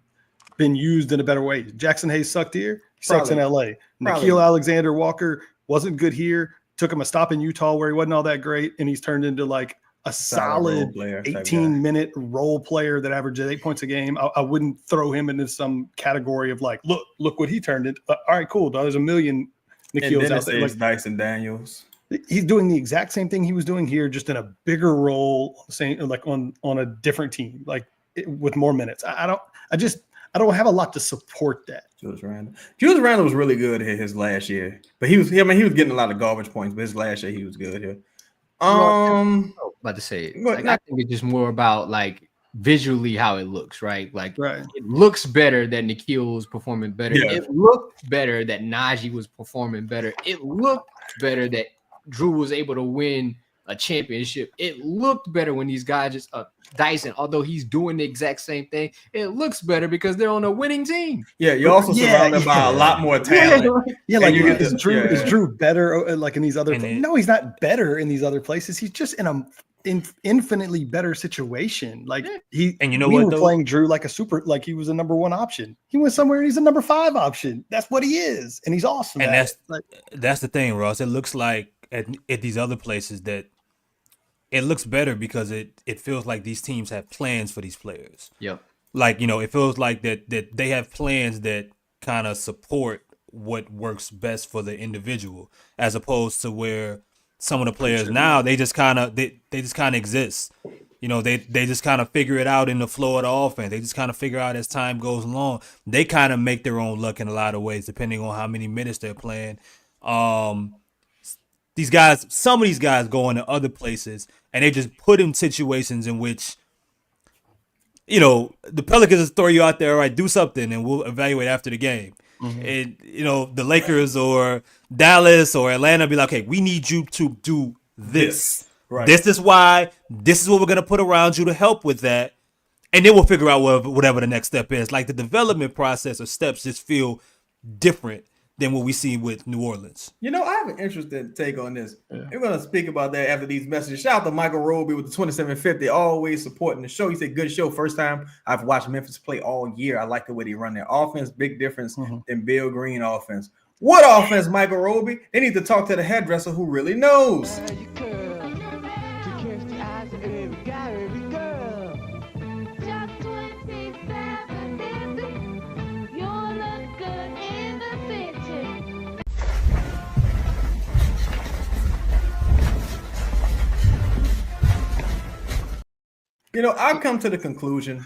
been used in a better way? Jackson Hayes sucked here, he sucks in LA. Nikhil Alexander Walker wasn't good here, took him a stop in Utah where he wasn't all that great, and he's turned into like a solid 18-minute role player that averages 8 points a game. I wouldn't throw him into some category of like, look what he turned into. All right, cool. There's a million Nikhil's out there. Like Dyson Daniels. He's doing the exact same thing he was doing here, just in a bigger role, like on a different team, like with more minutes. I don't have a lot to support that. Julius Randle was really good here his last year, but he was getting a lot of garbage points. But his last year he was good here. About to say it. Like, I think it's just more about like visually how it looks, right? Like it looks better that Nikhil was performing better. Yeah. It looked better that Najee was performing better. It looked better that Drew was able to win a championship. It looked better when these guys just Dyson, although he's doing the exact same thing, it looks better because they're on a winning team. Yeah, you're also surrounded by a lot more talent. Yeah, like is Drew better like in these other places? No, he's not better in these other places. He's just in a infinitely better situation. Like we were playing Drew like like he was a number 1 option. He went somewhere and he's a number 5 option. That's what he is, and he's awesome. And that's the thing, Ross. It looks like at these other places that it looks better because it feels like these teams have plans for these players. Yep. Like, it feels like that they have plans that kind of support what works best for the individual, as opposed to where some of the players now, they just kind of exist. They just kind of figure it out in the flow of the offense. They just kind of figure out as time goes along. They kind of make their own luck in a lot of ways, depending on how many minutes they're playing. Some of these guys go into other places and they just put in situations in which, the Pelicans throw you out there, all right, do something and we'll evaluate after the game. Mm-hmm. And, the Lakers or Dallas or Atlanta be like, okay, we need you to do this. Right. This is why. This is what we're going to put around you to help with that. And then we'll figure out whatever the next step is. Like the development process or steps just feel different than what we see with New Orleans. I have an interesting take on this. Yeah. We're going to speak about that after these messages. Shout out to Michael Roby with the 2750, always supporting the show. He said, good show. First time I've watched Memphis play all year. I like the way they run their offense. Big difference than Bill Green offense. What offense, Michael Roby? They need to talk to the hairdresser who really knows. I've come to the conclusion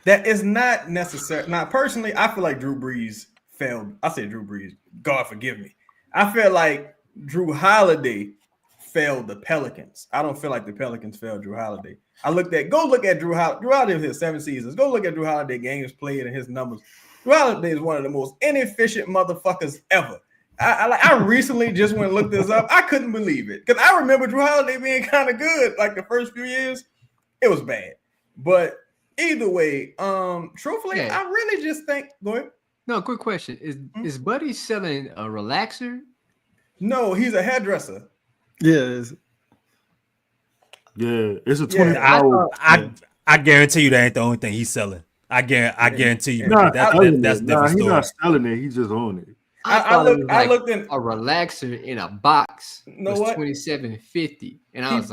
that it's not necessary. Now, personally, I feel like Drew Brees failed. I say Drew Brees. God forgive me. I feel like Drew Holiday failed the Pelicans. I don't feel like the Pelicans failed Drew Holiday. Go look at Drew Holiday. Drew Holiday was here 7 seasons. Go look at Drew Holiday games played and his numbers. Drew Holiday is one of the most inefficient motherfuckers ever. I recently just went and looked this up. I couldn't believe it because I remember Drew Holiday being kind of good. Like the first few years, it was bad. But either way, truthfully, I really just think. Go ahead. No, quick question: Is Buddy selling a relaxer? No, he's a hairdresser. Yeah, it's a 24-hour. I guarantee you that ain't the only thing he's selling. I guarantee you that's he's different story. not selling it. He's just on it. I looked in a relaxer in a box. Was $27.50, and I was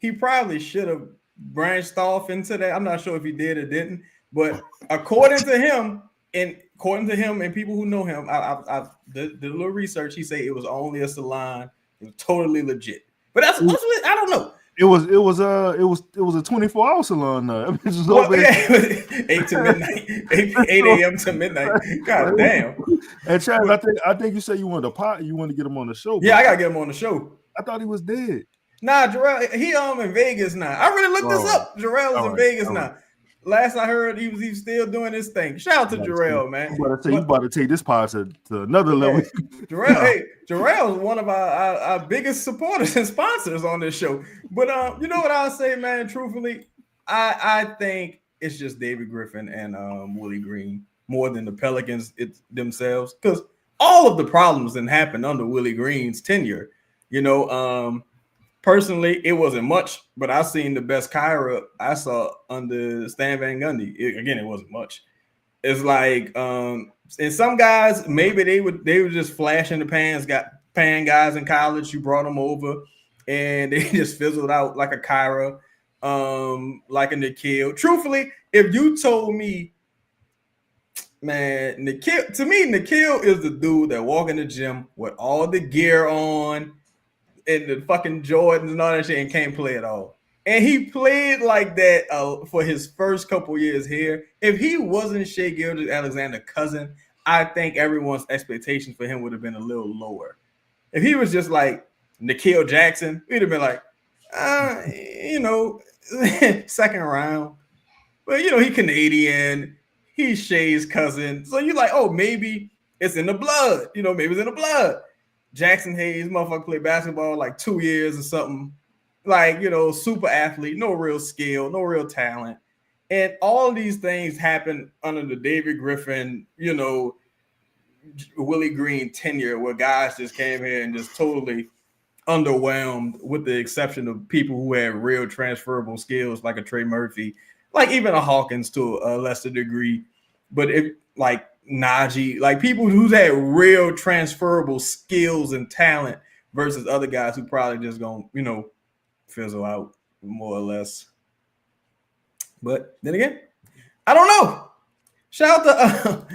he probably should have branched off into that. I'm not sure if he did or didn't, but according to him, and according to him and people who know him, I did a little research. He said it was only a salon. It was totally legit. But that's what, I don't know. It was a 24-hour salon. It was open. 8 to midnight, 8 a.m. to midnight. God damn. And Chad, I think you said you wanted to get him on the show. Yeah, I gotta get him on the show. I thought he was dead. Nah, Jarrell, he in Vegas now. I really looked this up. Jarrell is in Vegas now. Last I heard, he's still doing his thing. Shout out to Jarrell, man. You about to take this pod to another level. Jarrell is one of our biggest supporters and sponsors on this show. But you know what I'll say, man? Truthfully, I think it's just David Griffin and Willie Green more than the Pelicans themselves, because all of the problems that happened under Willie Green's tenure. You know, personally, it wasn't much, but I seen the best Kyra I saw under Stan Van Gundy. Again, it wasn't much. It's like, and some guys, maybe they were just flash in the pan guys in college. You brought them over, and they just fizzled out like a Kyra, like a Nikhil. Truthfully, if you told me, man, Nikhil is the dude that walk in the gym with all the gear on and the fucking Jordans and all that shit and can't play at all. And he played like that for his first couple years here. If he wasn't Shai Gilgeous-Alexander's cousin, I think everyone's expectations for him would have been a little lower. If he was just like Nikhil Jackson, we'd have been like, second round. But, he Canadian. He's Shai's cousin. So you're like, oh, maybe it's in the blood. Maybe it's in the blood. Jackson Hayes, motherfucker, played basketball like 2 years or something. Like, super athlete, no real skill, no real talent. And all these things happen under the David Griffin, Willie Green tenure, where guys just came here and just totally underwhelmed, with the exception of people who had real transferable skills, like a Trey Murphy, like even a Hawkins to a lesser degree. But like Najee, like people who's had real transferable skills and talent versus other guys who probably just gonna, fizzle out more or less. But then again, I don't know. Shout out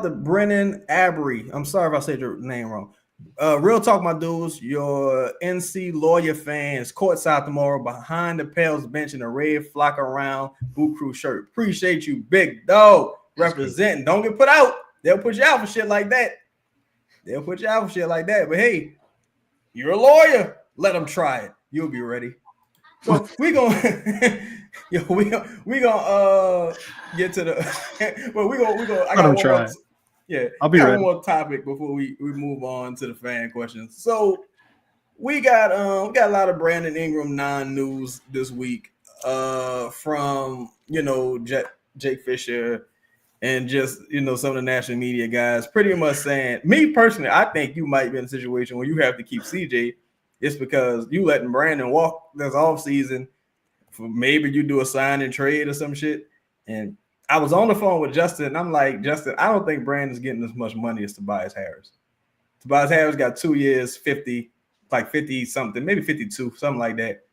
to Brennan Abry. I'm sorry if I said your name wrong. Real talk, my dudes. Your NC lawyer fans courtside tomorrow behind the Pels bench in a red flock around Boot Crew shirt. Appreciate you, big dog, representing. Don't get put out. They'll put you out for shit like that. But hey, you're a lawyer. Let them try it. You'll be ready. So we gonna get to the. Well, we gonna. I gotta try. Yeah, I'll be ready. One more topic before we move on to the fan questions. So we got a lot of Brandon Ingram non-news this week from Jake Fisher and just some of the national media guys pretty much saying, me personally, I think you might be in a situation where you have to keep CJ. It's because you letting Brandon walk this offseason. For maybe you do a sign and trade or some shit. And I was on the phone with Justin, and I'm like, Justin, I don't think Brandon's getting as much money as Tobias Harris. Tobias Harris got 2 years, 50 something, maybe 52, something like that.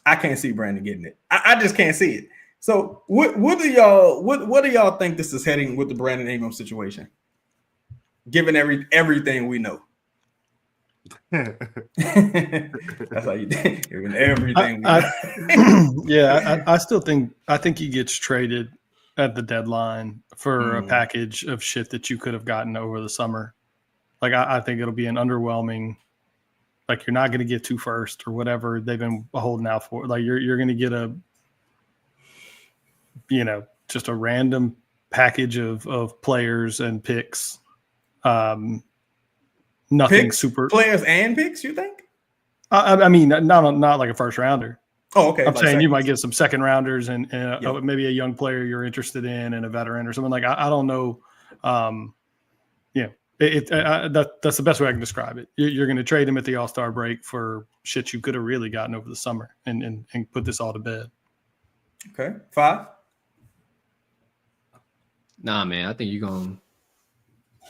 I can't see Brandon getting it. I just can't see it. So what do y'all think this is heading with the Brandon Ingram situation? Given everything we know. That's how you did. Given everything. I still think he gets traded at the deadline for a package of shit that you could have gotten over the summer. Like I think it'll be an underwhelming. Like you're not going to get 2 first or whatever they've been holding out for. Like you're going to get just a random package of players and picks. Nothing picks, super players and picks. You think? I mean, not like a first rounder. Oh, okay. I'm saying you might get some second rounders and maybe a young player you're interested in and a veteran or something. Like I don't know. That's the best way I can describe it. You're going to trade him at the All-Star break for shit you could have really gotten over the summer and put this all to bed. Okay. 5. Nah, man. I think you're going –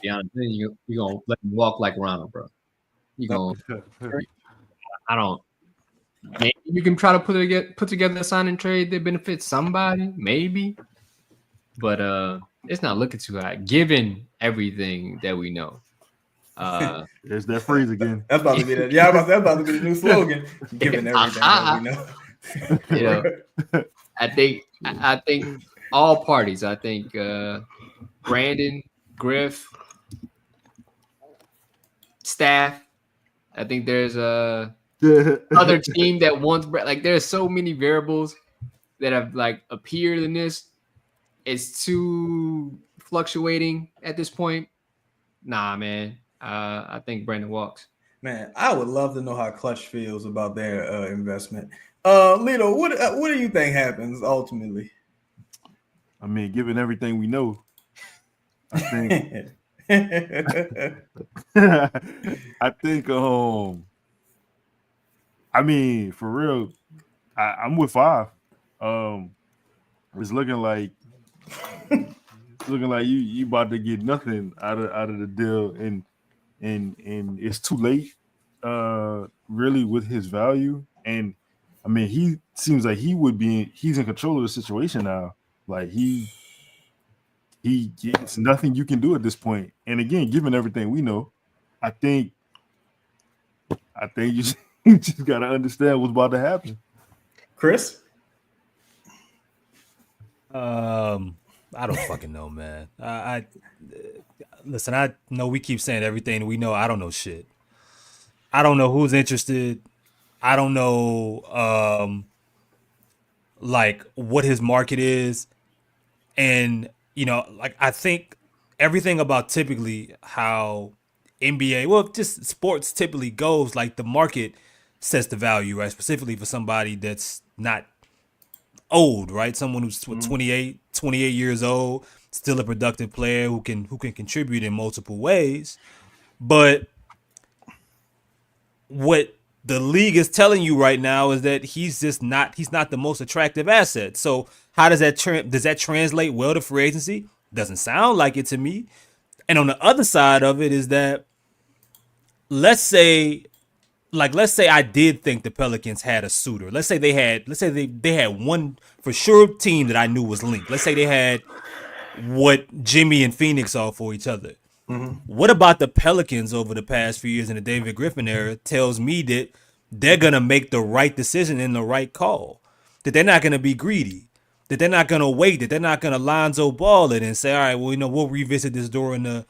be honest, you're going to let him walk like Ronald, bro. You're going to – I don't – maybe you can try to put together a sign and trade that benefits somebody, maybe. but it's not looking too hot given everything that we know. There's that phrase again. That's about to be that. Yeah, that's about to be the new slogan. Given everything that we know. You know, I think all parties. I think Brandon, Griff, staff. I think there's a other team that wants like. There's so many variables that have like appeared in this. It's too fluctuating at this point. Nah, man. I think Brandon walks. Man, I would love to know how Clutch feels about their investment. Lito, what do you think happens ultimately? I mean, given everything we know, I think I think I mean, for real, I'm with 5. It's looking like you about to get nothing out of the deal, and it's too late, really, with his value. And I mean, he seems like he's in control of the situation now. Like it's nothing you can do at this point. And again, given everything we know, I think you just gotta understand what's about to happen. Chris? I don't fucking know, man. I listen. I know we keep saying everything we know. I don't know shit. I don't know who's interested. I don't know, like what his market is, and like I think everything about typically how NBA, well, just sports typically goes. Like the market sets the value, right? Specifically for somebody that's not old, right? Someone who's 28 years old, still a productive player who can contribute in multiple ways. But what the league is telling you right now is that he's not the most attractive asset. So how does that translate well to free agency? Doesn't sound like it to me. And on the other side of it is that let's say I did think the Pelicans had a suitor. Let's say they had one for sure team that I knew was linked. Let's say they had what Jimmy and Phoenix are for each other. Mm-hmm. What about the Pelicans over the past few years in the David Griffin era tells me that they're going to make the right decision and the right call, that they're not going to be greedy, that they're not going to wait, that they're not going to Lonzo ball it and say, all right, well, we'll revisit this during the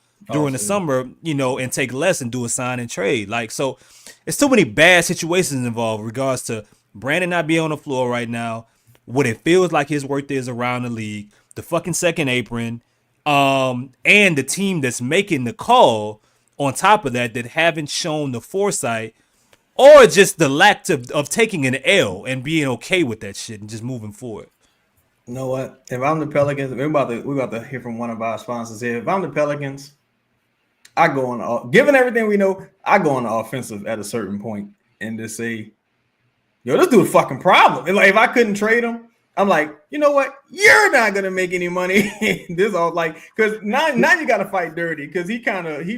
summer, and take less and do a sign and trade. Like, so it's so many bad situations involved in regards to Brandon not being on the floor right now, what it feels like his worth is around the league, the fucking second apron, and the team that's making the call on top of that haven't shown the foresight or just the lack of taking an L and being okay with that shit and just moving forward. You know what? If I'm the Pelicans, we're about to hear from one of our sponsors here. If I'm the Pelicans, I go on, given everything we know, I go on the offensive at a certain point and just say, yo, this dude's a fucking problem. And like, if I couldn't trade him, I'm like, you know what? You're not gonna make any money. This all like, because now you gotta fight dirty because he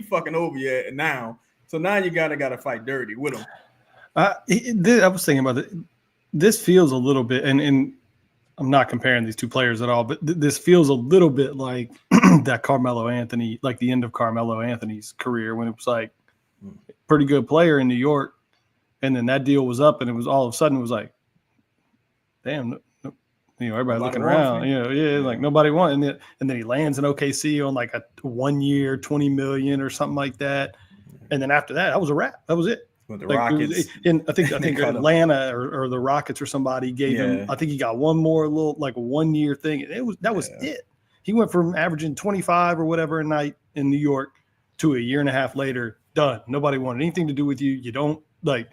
fucking over you now. So now you gotta fight dirty with him. I was thinking about it. This feels a little bit, and I'm not comparing these two players at all, but this feels a little bit like that Carmelo Anthony, like the end of Carmelo Anthony's career when it was like pretty good player in New York, and then that deal was up, and it was all of a sudden it was like, damn. Everybody looking around, like nobody wanted, and then he lands in OKC on like a 1 year, $20 million or something like that, and then after that was a wrap. That was it. With the Rockets, I think Atlanta or the Rockets or somebody gave him. I think he got one more little like a 1 year thing. That was it. He went from averaging 25 or whatever a night in New York to a year and a half later, done. Nobody wanted anything to do with you. You don't like.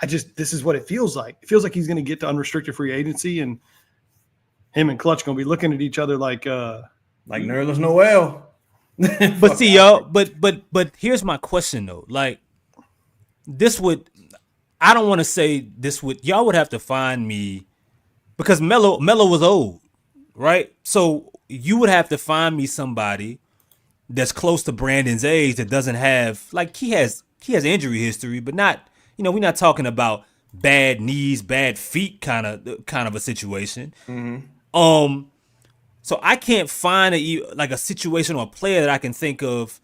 This is what it feels like. It feels like he's going to get to unrestricted free agency, and him and Clutch going to be looking at each other like Nerlens Noel. But see, y'all. But here's my question though. Like, I don't want to say this would. Y'all would have to find me because Melo was old, right? So you would have to find me somebody that's close to Brandon's age that doesn't have like he has injury history, but not. We're not talking about bad knees, bad feet kind of a situation. Mm-hmm. So I can't find a situation or a player that I can think of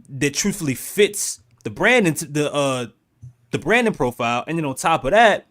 that truthfully fits the Brandon the Brandon profile. And then on top of that,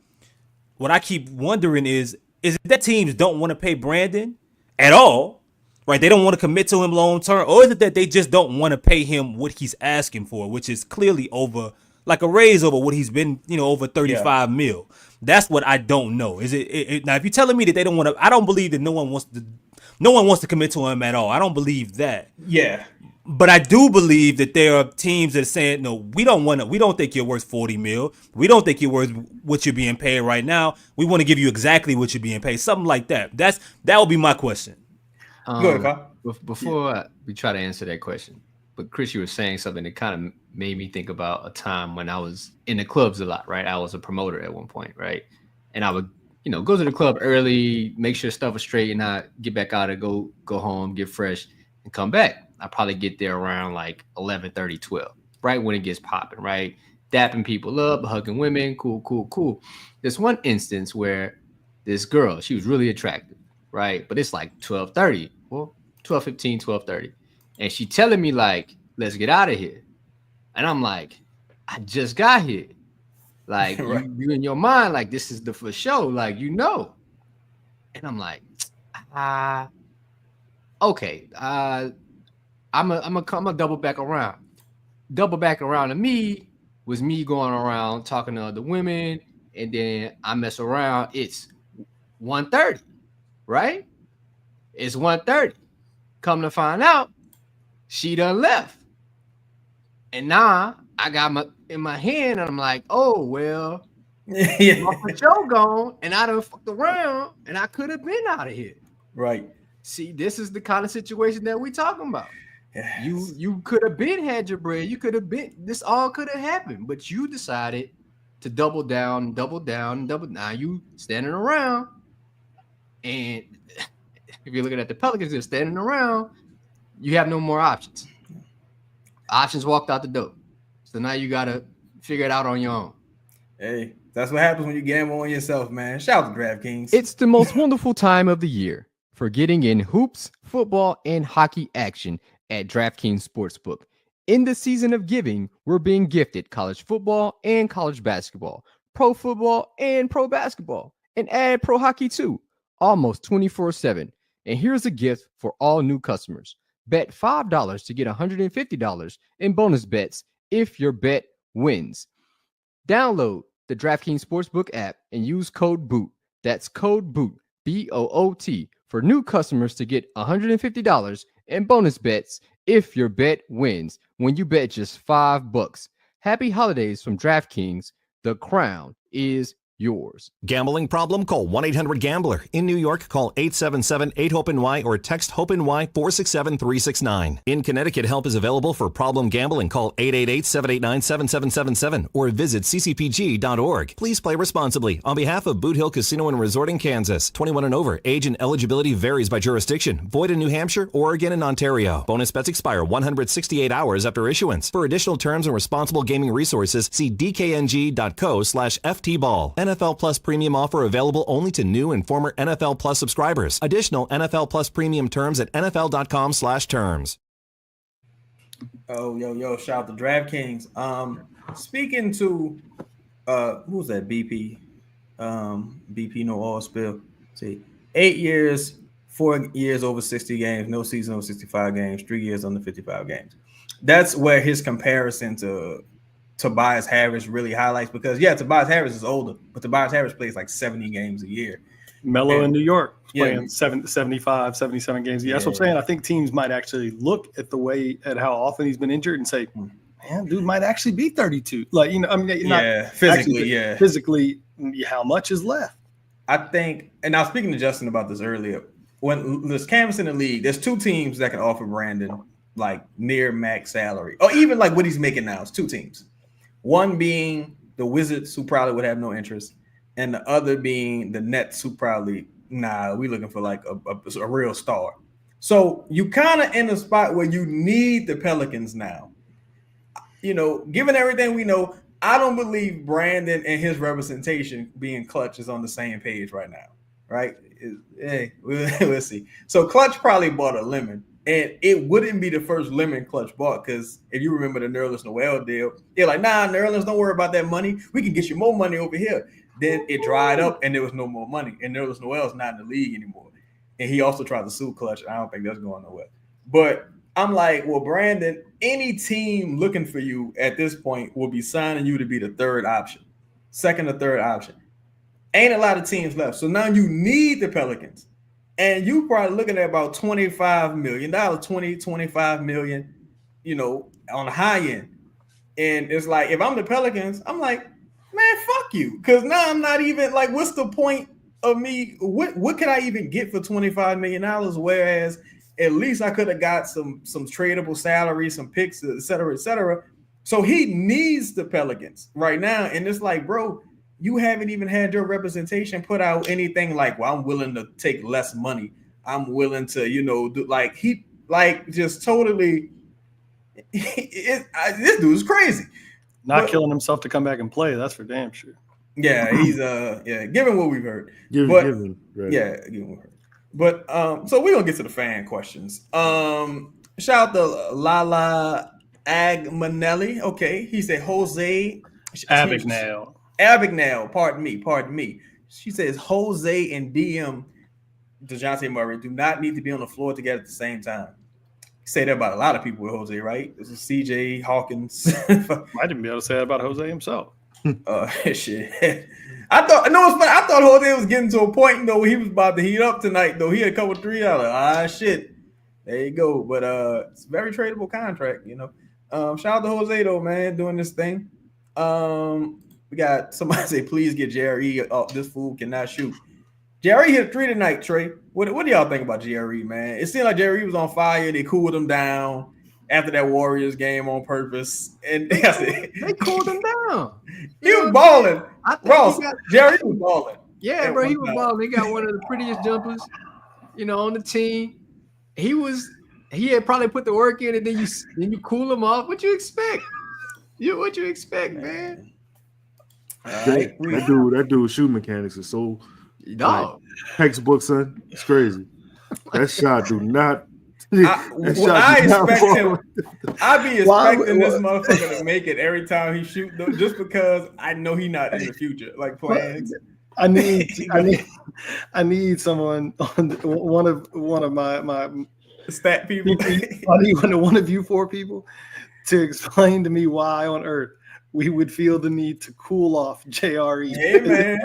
what I keep wondering is it that teams don't want to pay Brandon at all, right? They don't want to commit to him long term, or is it that they just don't want to pay him what he's asking for, which is clearly over like a raise over what he's been, over 35 mil. That's what I don't know. Is it now? If you're telling me that they don't want to, I don't believe that no one wants to commit to him at all. I don't believe that. Yeah. But I do believe that there are teams that are saying, no, we don't think you're worth 40 mil. We don't think you're worth what you're being paid right now. We want to give you exactly what you're being paid. Something like that. That would be my question. Go ahead, Kyle. Before we try to answer that question, but Chris, you were saying something that kind of made me think about a time when I was in the clubs a lot, right? I was a promoter at one point, right? And I would, go to the club early, make sure stuff was straight, and I get back out and go home, get fresh, and come back. I probably get there around like 11:30, 12, right when it gets popping, right? Dapping people up, hugging women, cool. There's one instance where this girl, she was really attractive, right? But it's like 12:30, well, 12:15, 12:30. And she telling me like, let's get out of here. And I'm like, I just got here. Like Right. you in your mind, like this is the for show, like And I'm like, okay, I'm gonna double back around. Double back around to me was me going around talking to other women, and then I mess around. It's 1:30, right? It's 1:30. Come to find out, she done left. And now I got in my hand, and I'm like, oh well, my show gone, and I done fucked around, and I could have been out of here. Right. See, this is the kind of situation that we talking about. Yes. You could have been had your bread. You could have been. This all could have happened, but you decided to double down. Now you standing around, and if you're looking at the Pelicans, they're standing around. You have no more options. Options walked out the door. So now you gotta figure it out on your own. Hey, that's what happens when you gamble on yourself, man. Shout out to DraftKings. It's the most wonderful time of the year for getting in hoops, football, and hockey action at DraftKings Sportsbook. In the season of giving, we're being gifted college football and college basketball, pro football and pro basketball, and add pro hockey too, almost 24/7. And here's a gift for all new customers. Bet $5 to get $150 in bonus bets if your bet wins. Download the DraftKings Sportsbook app and use code BOOT. That's code BOOT, BOOT, for new customers to get $150 in bonus bets if your bet wins when you bet just $5. Happy holidays from DraftKings. The crown is yours. Gambling problem? Call 1-800-GAMBLER. In New York, call 877-8-HOPE-NY or text HOPE-NY 467-369. In Connecticut, help is available for problem gambling. Call 888-789-7777 or visit ccpg.org. Please play responsibly. On behalf of Boot Hill Casino and Resort in Kansas, 21 and over, age and eligibility varies by jurisdiction. Void in New Hampshire, Oregon, and Ontario. Bonus bets expire 168 hours after issuance. For additional terms and responsible gaming resources, see dkng.co/ftball. NFL Plus Premium offer available only to new and former NFL Plus subscribers. Additional NFL Plus Premium terms at nfl.com/terms. Oh, yo, shout out to DraftKings. Speaking to who was that? BP no oil spill. See, 8 years, 4 years over 60 games, no season over 65 games, 3 years under 55 games. That's where his comparison to Tobias Harris really highlights, because Tobias Harris is older, but Tobias Harris plays like 70 games a year. Melo in New York Yeah. playing 75, 77 games. That's what I'm saying. I think teams might actually look at how often he's been injured and say, man, dude might actually be 32. Like, physically, how much is left? I think, and I was speaking to Justin about this earlier, when there's canvas in the league, there's two teams that can offer Brandon like near max salary, or even like what he's making now. It's two teams. One being the Wizards, who probably would have no interest, and the other being the Nets, who probably, we're looking for like a real star. So you kind of in a spot where you need the Pelicans now. Given everything we know, I don't believe Brandon and his representation being clutch is on the same page right now, right? Hey, we'll see. So Clutch probably bought a lemon, and it wouldn't be the first lemon Clutch bought, because if you remember the Nerlens Noel deal, they're like, nah, Nerlens, don't worry about that money. We can get you more money over here. Then it dried up, and there was no more money, and Nerlens Noel's not in the league anymore. And he also tried to sue Clutch. I don't think that's going nowhere. But I'm like, well, Brandon, any team looking for you at this point will be signing you to be the third option, second or third option. Ain't a lot of teams left. So now you need the Pelicans. And you probably looking at about $25 million, 25 million, on the high end. And it's like, if I'm the Pelicans, I'm like, man, fuck you. Because now I'm not even like, what's the point of me? What could I even get for $25 million? Whereas at least I could have got some tradable salary, some picks, et cetera, et cetera. So he needs the Pelicans right now. And it's like, bro, you haven't even had your representation put out anything like, well, I'm willing to take less money. I'm willing to, do like he like just totally. This dude's crazy. Not killing himself to come back and play. That's for damn sure. Yeah, he's given what we've heard. Given what we heard. But so we're gonna get to the fan questions. Shout out to Lala Agmanelli. Okay, he said Jose Abignale, pardon me. She says Jose and DM Dejounte Murray do not need to be on the floor together at the same time. Say that about a lot of people with Jose, right? This is CJ, Hawkins. Might even be able to say that about Jose himself. Shit. I thought Jose was getting to a point though where he was about to heat up tonight. Though he had a couple $3. Shit. There you go. But it's a very tradable contract, Shout out to Jose though, man, doing this thing. We got somebody say, please get Jerry. Oh, this fool cannot shoot. Jerry hit a 3 tonight, Trey. What do y'all think about Jerry, man? It seemed like Jerry was on fire. They cooled him down after that Warriors game on purpose. And they cooled him down. He was balling. Jerry was balling. Yeah, bro, he was balling. He got one of the prettiest jumpers, on the team. He had probably put the work in, and then you cool him off. What you expect? What you expect, man? That dude's shoe mechanics is so textbook, son. It's crazy. That shot do not. I'd be expecting this motherfucker to make it every time he shoot, though, just because I know he's not in the future. Like plans. I need someone on one of my stat people. I need one of you four people to explain to me why on earth we would feel the need to cool off JRE. Hey, man.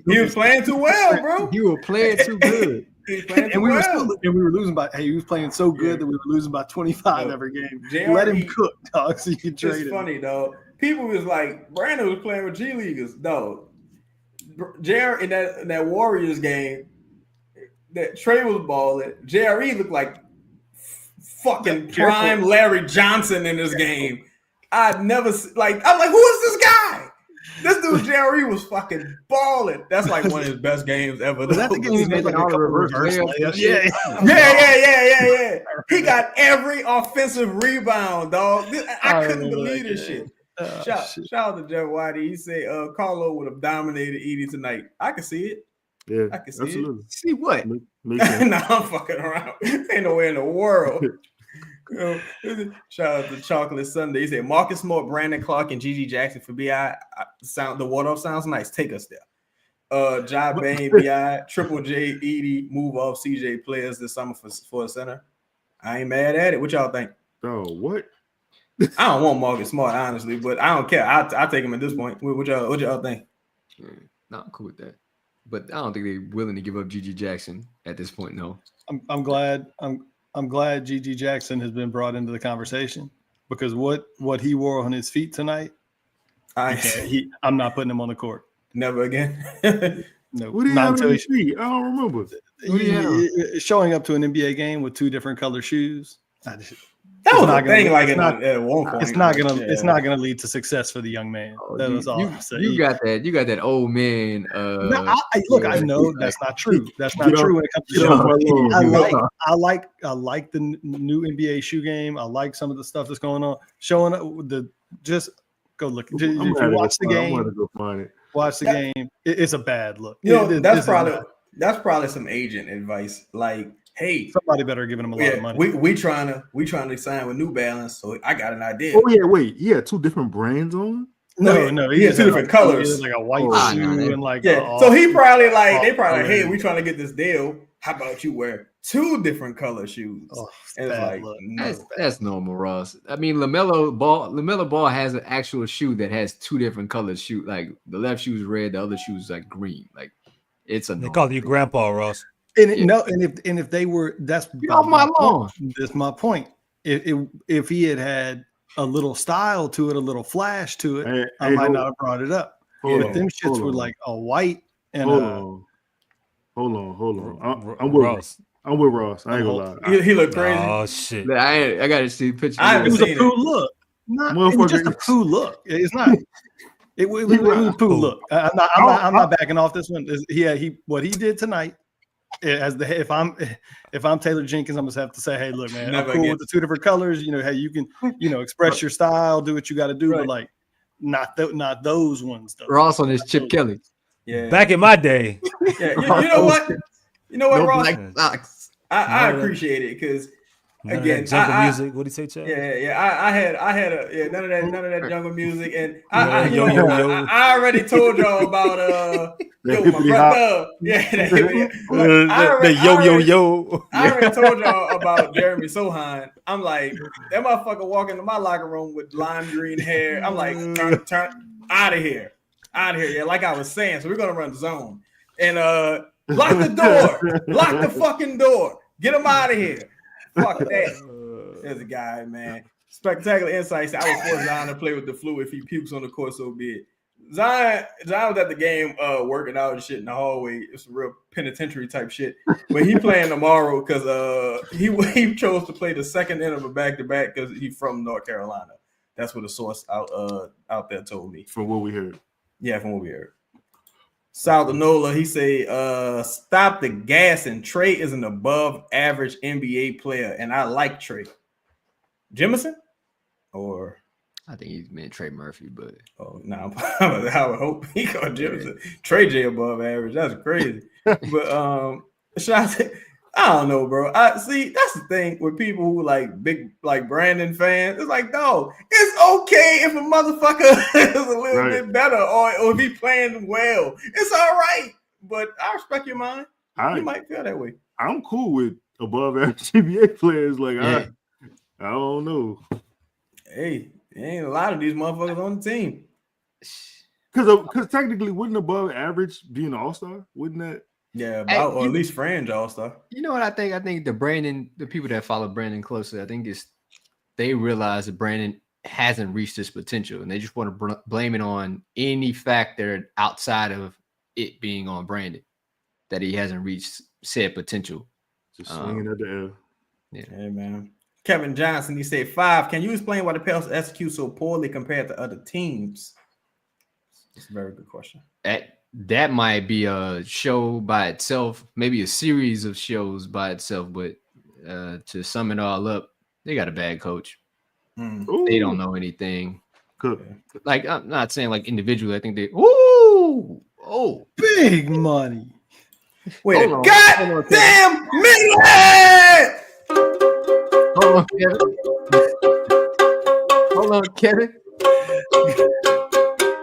He was playing too well, bro. You were playing too good. We were losing by. Hey, he was playing so good that we were losing by 25 every game. Let him cook, dog. So you can trade him. It's funny, dog. People was like, Brandon was playing with G Leaguers, dog. JR in that Warriors game, that Trey was balling. JRE looked like fucking prime Larry Johnson in this game. I'm like, who is this guy? This dude Jerry was fucking balling. That's like one of his best games ever. That's the game he made like a couple reverse layups. Yeah. He got every offensive rebound, dog. I couldn't believe this shit. Shout out to Jeff Whitey. He said Carlo would have dominated Edie tonight. I can see it. Yeah, I can see absolutely. it. See what? Nah, I'm fucking around. Ain't no way in the world. Shout out to Chocolate Sunday. He said Marcus Smart, Brandon Clark, and Gigi Jackson for BI. The water off sounds nice. Take us there. Ja Bain, BI, Triple J, Edie, move off CJ players this summer for a center. I ain't mad at it. What y'all think? Oh, what? I don't want Marcus Smart, honestly, but I don't care. I'll take him at this point. What y'all think? Not cool with that. But I don't think they're willing to give up Gigi Jackson at this point. No. I'm glad Gigi Jackson has been brought into the conversation, because what he wore on his feet tonight, I'm not putting him on the court. Never again. No, what do you have on his feet? I don't remember. Showing up to an NBA game with two different color shoes. That was a thing. At one point, it's not gonna lead to success for the young man. That was all I'm saying. You got that old man. I know that's not true. That's not true when it comes to showing. I like the new NBA shoe game. I like some of the stuff that's going on. Showing up with just go look. If you watch the game, I'm gonna go find it. Watch the game. It's a bad look. That's probably That's probably some agent advice. Like, hey, somebody better giving him a lot of money. We trying to sign with New Balance, so I got an idea. Oh yeah, wait, he had 2 different brands on. No, he had 2 different colors, like a white shoe and like so he probably hey, we trying to get this deal. How about you wear 2 different color shoes? And it's like, no. That's normal, Ross. I mean, LaMelo Ball has an actual shoe that has 2 different colors. Shoe, like the left shoe is red, the other shoe is like green. Like it's a. They call you Grandpa, Ross. And if they were, that's my lawn. That's my point. If he had a little style to it, a little flash to it, I might not have brought it up. But them shits were like a white and Hold on. I'm with Ross. I ain't gonna lie. He looked crazy. Oh shit! I gotta see the picture. It was a cool look. It was just a cool look. It's not. It was a cool look. I'm not backing off this one. What he did tonight. If I'm Taylor Jenkins, I'm gonna have to say, hey, look, man, I'm cool with the 2 different colors. Hey, you can express your style, do what you got to do, but like not those ones. Though. Ross on his Chip Kelly. Yeah. Back in my day. Yeah. You know what? No Ross? I appreciate it because again, jungle music. What did he say, Chad? I had none of that jungle music, and I already told y'all about my brother. I already told y'all about Jeremy Sohan. I'm like, that motherfucker walk into my locker room with lime green hair. I'm like, turn out of here. Yeah, like I was saying. So we're gonna run zone and lock the door, lock the fucking door, get him out of here. Fuck that. There's a guy, man. Spectacular insights. I would force Zion to play with the flu if he pukes on the court, so be it. Zion was at the game working out and shit in the hallway. It's a real penitentiary type shit. But he playing tomorrow because he chose to play the second end of a back-to-back because he's from North Carolina. That's what a source out there told me. From what we heard. Yeah, from what we heard. Sal Denola, he say, stop the gas, and Trey is an above average NBA player, and I like Trey. Jemison? Or I think he's meant Trey Murphy, but I would hope he called Jemison. Trey J above average. That's crazy. But I don't know, bro. See, that's the thing with people who like big like Brandon fans. It's like, no, it's okay if a motherfucker is a little bit better or if he playing well. It's all right. But I respect your mind. You might feel that way. I'm cool with above average NBA players. Like I don't know. Hey, there ain't a lot of these motherfuckers on the team. Because technically, wouldn't above average be an all-star? Wouldn't that? Yeah, or at least fringe all-star. You know what I think? I think the people that follow Brandon closely, I think they realize that Brandon hasn't reached his potential, and they just want to blame it on any factor outside of it being on Brandon, that he hasn't reached said potential. Just swinging at the air. Yeah, hey, man. Kevin Johnson, he said 5. Can you explain why the Pelicans execute so poorly compared to other teams? That's a very good question. That might be a show by itself, maybe a series of shows by itself, but to sum it all up, they got a bad coach. They don't know anything. Good. Like, I'm not saying like individually. I think they big money. Wait a goddamn minute! Hold on, Kevin.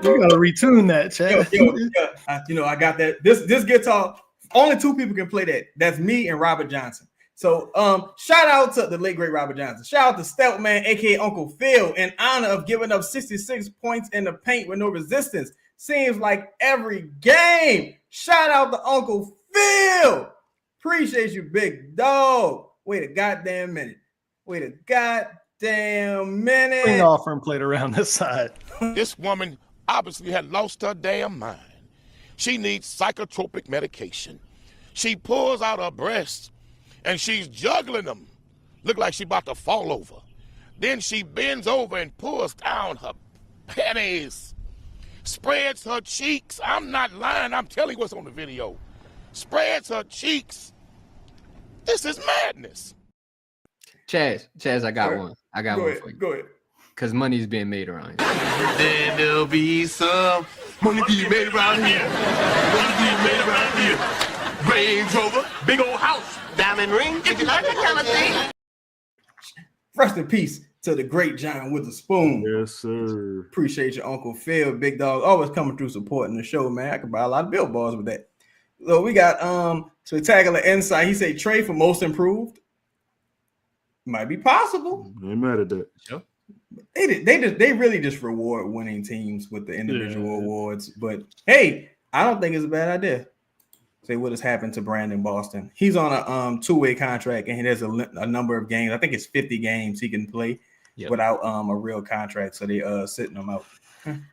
You gotta retune that, Chad. I got that. This guitar, only 2 people can play that. That's me and Robert Johnson. So shout out to the late great Robert Johnson. Shout out to Steltman, aka Uncle Phil, in honor of giving up 66 points in the paint with no resistance. Seems like every game. Shout out to Uncle Phil. Appreciate you, big dog. Wait a goddamn minute. Bring off and played around this side. This woman obviously had lost her damn mind. She needs psychotropic medication. She pulls out her breasts and she's juggling them. Look like she about to fall over. Then she bends over and pulls down her panties. Spreads her cheeks. I'm not lying. I'm telling you what's on the video. Spreads her cheeks. This is madness. Chaz, I got one. I got one for you. Go ahead. Because money's being made around here. Then there'll be some money being made around here. Money being made around here. Range Rover, big old house, diamond ring. If you like that kind of thing. Rest in peace to the great John Witherspoon. Yes, sir. Appreciate your Uncle Phil, big dog, always coming through supporting the show, man. I could buy a lot of billboards with that. So we got Spectacular Insight. He said trade for most improved. Might be possible. I ain't mad at that. Sure. They really just reward winning teams with the individual awards. But hey, I don't think it's a bad idea. Say what has happened to Brandon Boston. He's on a two-way contract, and there's a number of games. I think it's 50 games he can play without a real contract. So they sitting him out.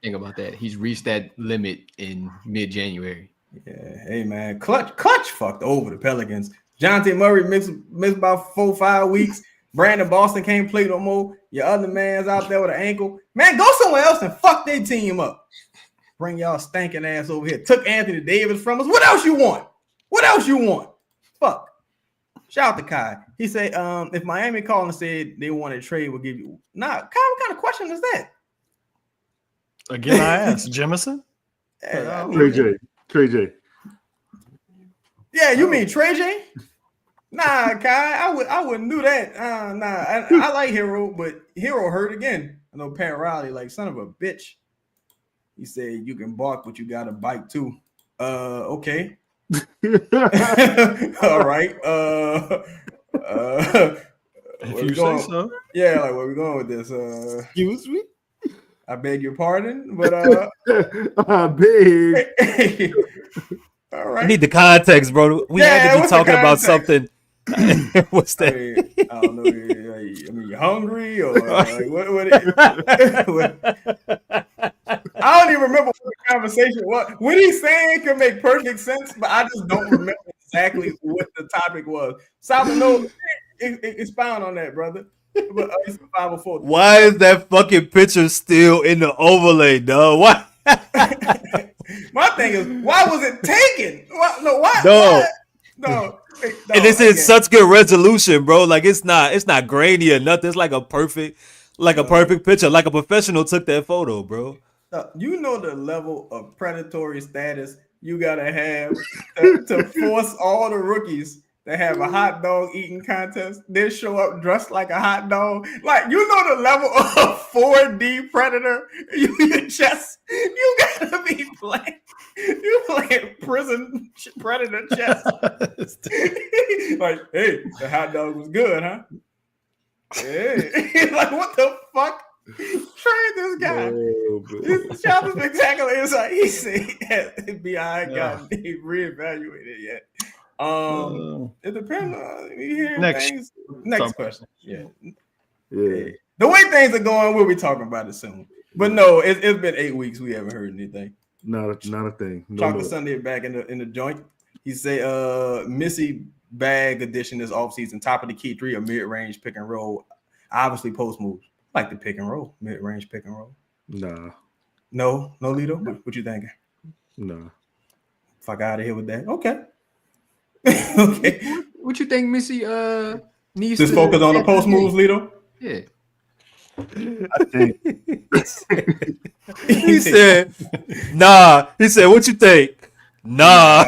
Think about that. He's reached that limit in mid-January. Yeah, hey man, clutch fucked over the Pelicans. Dejounte Murray missed about 4-5 weeks. Brandon Boston can't play no more. Your other man's out there with an ankle. Man, go somewhere else and fuck their team up. Bring y'all stinking ass over here. Took Anthony Davis from us. What else you want? What else you want? Fuck. Shout out to Kai. He said, if Miami called and said they want to trade, we'll give you. Nah, Kai, what kind of question is that? Again, I asked Jemison. Trey J. Yeah, you mean Trey J? Nah, Kai, I wouldn't do that. I like Hero, but Hero hurt again. I know Pat Riley, like son of a bitch. He said you can bark, but you gotta bite too. Okay. All right. If you say so. Yeah, like where we going with this? Excuse me. I beg your pardon, but I beg. All right. I need the context, bro. We had to be talking about something. What's that? I don't know. I mean, you hungry or like, what I don't even remember what the conversation was. What he's saying could make perfect sense, but I just don't remember exactly what the topic was. Simon, no, expound on that, brother. But, why is that fucking picture still in the overlay, dog? Why? My thing is, why was it taken? Why? No. And it's in such good resolution, bro. Like it's not grainy or nothing. It's like a perfect picture. Like a professional took that photo, bro. You know the level of predatory status you gotta have to force all the rookies that have a hot dog eating contest. They show up dressed like a hot dog. Like you know the level of 4D predator. You gotta be playing. You playing prison predator chess. Like, hey, the hot dog was good, huh? Hey, like what the fuck? Trade this guy. This job is spectacular. It's like he said, "B.I. got reevaluated yet." It depends on you hear things. Next question. Yeah. The way things are going, we'll be talking about it soon. But no, it's been 8 weeks. We haven't heard anything. Not a thing. No, Chocolate Sunday back in the joint. He say Missy bag edition this offseason. Top of the key three, a mid-range pick and roll. Obviously post moves. I like the pick and roll, mid-range pick and roll. Nah. No, Lito? What you thinking? Nah. Fuck out of here with that. Okay. Okay. What you think Missy needs just to focus on the post moves, Lito? Yeah. I think he said, nah. He said, what you think? Nah.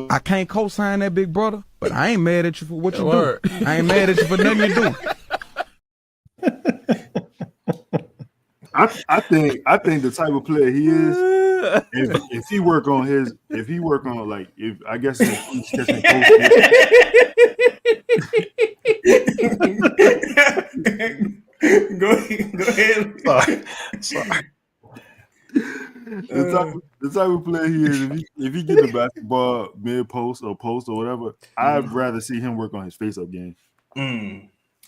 I can't co-sign that, big brother, but I ain't mad at you for what you do. I ain't mad at you for nothing you do. I think the type of player he is, if he work on like if I guess if he's catching Go ahead. Sorry. The type of player he is, if he get the basketball mid post or whatever, I'd rather see him work on his face up game.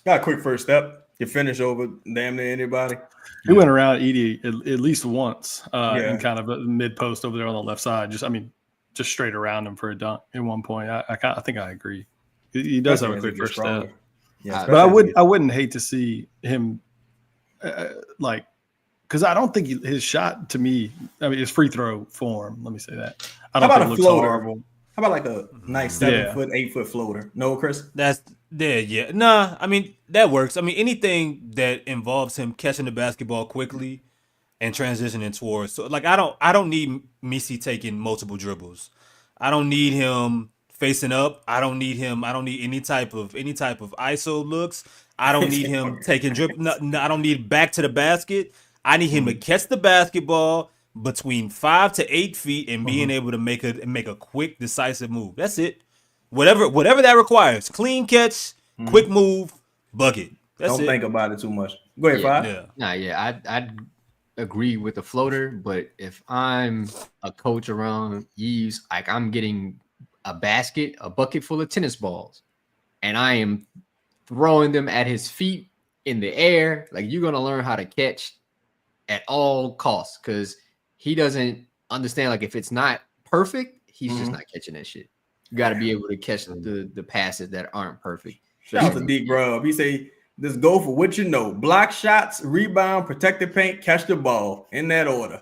Got a quick first step. You finish over damn near anybody. He went around Edie at least once in kind of a mid post over there on the left side. Just straight around him for a dunk at one point. I think I agree. He does have a quick first step. Yeah, but I wouldn't hate to see him because I don't think his shot to me. I mean, his free throw form. Let me say that. I don't think it looks horrible. How about like a nice 7 foot, 8 foot floater? No, Chris. That's there. Yeah. Nah. I mean that works. I mean anything that involves him catching the basketball quickly, and transitioning towards. So like I don't need Missy taking multiple dribbles. I don't need him facing up. I don't need any type of ISO looks. I don't need him taking dribble. No, I don't need back to the basket. I need him to catch the basketball between 5 to 8 feet and being able to make a quick, decisive move. That's it. Whatever that requires. Clean catch, quick move, bucket. Don't think about it too much. Go ahead, Five. Yeah. I'd agree with the floater, but if I'm a coach around Yves, like I'm getting a bucket full of tennis balls, and I am throwing them at his feet in the air, like you're gonna learn how to catch at all costs, because he doesn't understand, like if it's not perfect, he's just not catching that shit. You got to be able to catch the passes that aren't perfect. Shout out to D Grub. He say, just go for what you know. Block shots, rebound, protect the paint, catch the ball. In that order.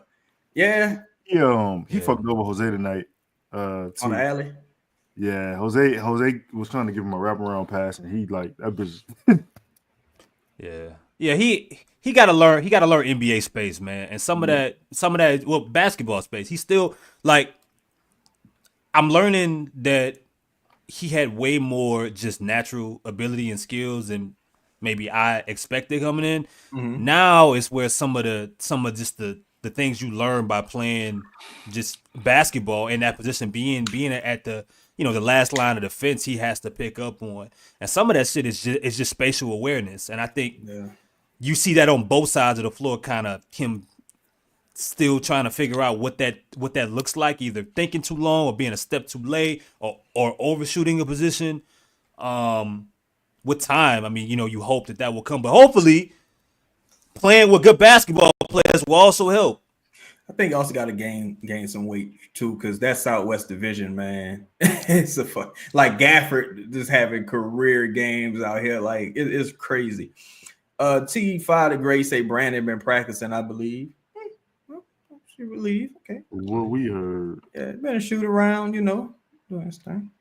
Yeah. He fucked over Jose tonight. On the alley? Yeah, Jose was trying to give him a wraparound pass, and he like that bitch. Yeah, he gotta learn NBA space, man. And some of that basketball space. He's still like, I'm learning that he had way more just natural ability and skills than maybe I expected coming in. Now is where some of just the things you learn by playing just basketball in that position, being at the the last line of defense, he has to pick up on. And some of that shit is just spatial awareness. And I think you see that on both sides of the floor, kind of him still trying to figure out what that looks like, either thinking too long or being a step too late or overshooting a position. With time, I mean, you hope that will come, but hopefully playing with good basketball players will also help. I think also got to gain some weight too, because that Southwest Division, man, it's like Gafford just having career games out here, like it's crazy. T5 the Great say Brandon been practicing, I believe. She believe, okay. What we heard, yeah, been a shoot around, doing his thing.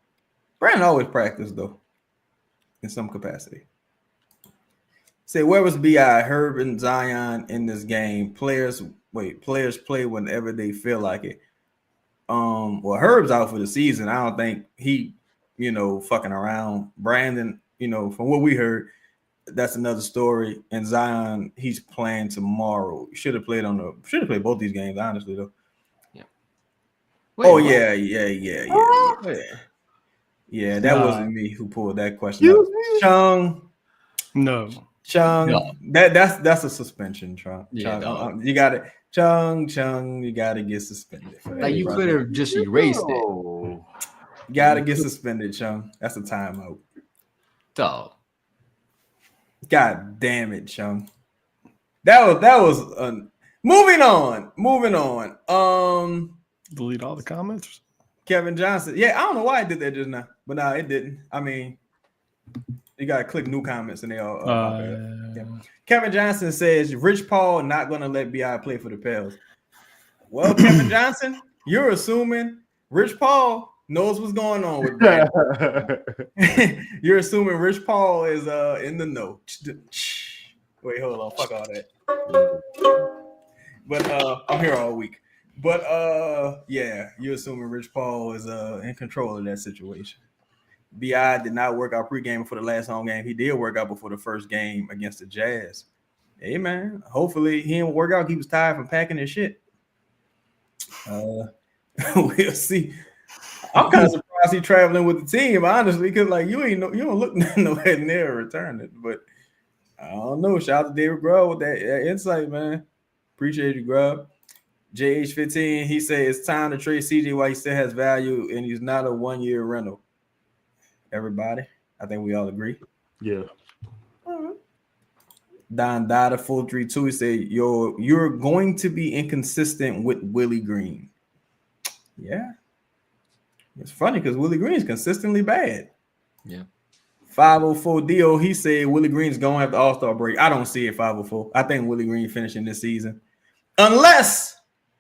Brandon always practiced though, in some capacity. Say, where was B.I., Herb, and Zion in this game? Players play whenever they feel like it. Well, Herb's out for the season. I don't think he, fucking around. Brandon, from what we heard, that's another story. And Zion, he's playing tomorrow. Should have played both these games, honestly, though. Yeah. Yeah. Yeah, that wasn't me who pulled that question up. Chung. No. Chung, No. That's a suspension, Chung. Yeah, You got it. Chung, you got to get suspended. Like you could have just erased it. You got to get suspended, Chung. That's a timeout. Dog. God damn it, Chung. That was moving on. Delete all the comments. Kevin Johnson. Yeah, I don't know why I did that just now, but no, it didn't. I mean, you gotta click new comments and they all. Yeah. Kevin Johnson says Rich Paul not gonna let B.I. play for the Pels. Well, Kevin Johnson, you're assuming Rich Paul knows what's going on with Brandon. You're assuming Rich Paul is in the know. Wait, hold on. Fuck all that. But I'm here all week. But yeah, you're assuming Rich Paul is in control of that situation. B.I. did not work out pregame for the last home game. He did work out before the first game against the Jazz. Hey, man, hopefully he didn't work out. He was tired from packing his shit. We'll see. I'm kind of surprised he's traveling with the team, honestly, because like you don't look nowhere near returning. But I don't know. Shout out to David Grubb with that insight, man. Appreciate you, Grubb. JH15, he said it's time to trade CJ while he still has value and he's not a 1-year rental. Everybody, I think we all agree. Yeah. Don Dada 432, he said you're going to be inconsistent with Willie Green. Yeah. It's funny because Willie Green is consistently bad. Yeah. 504 Dio, he said Willie Green's going after All-Star break. I don't see it 504. I think Willie Green finishing this season. Unless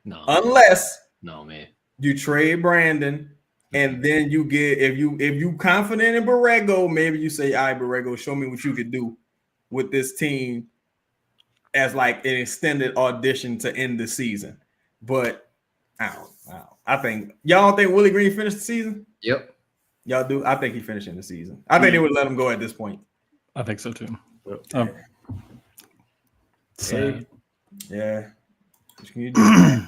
man. You trade Brandon. And then you get if you confident in Borrego, maybe you say, all right, Borrego, show me what you could do with this team as like an extended audition to end the season. But I don't. I think y'all don't think Willie Green finished the season? Yep. Y'all do? I think he finished in the season. I think they would let him go at this point. I think so too. Yeah. What can you do?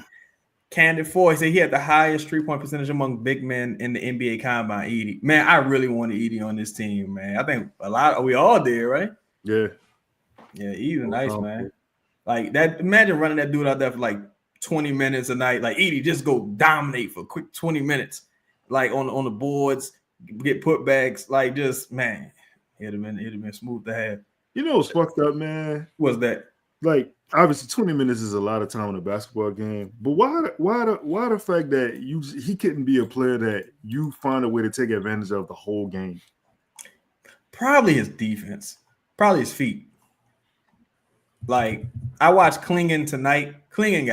Candid 4, he said he had the highest 3-point percentage among big men in the NBA Combine. Edie, man, I really wanted Edie on this team, man. I think we all did, right? Yeah. Yeah, Edie's nice, man. Like that. Imagine running that dude out there for like 20 minutes a night. Like Edie, just go dominate for a quick 20 minutes, like on the boards, get putbacks. Like just man, it'd have been smooth to have. You know what's fucked up, man? What's that? Like obviously 20 minutes is a lot of time in a basketball game, but why the fact that he couldn't be a player that you find a way to take advantage of the whole game? Probably his defense, probably his feet. Like I watched Klingon tonight. Klingon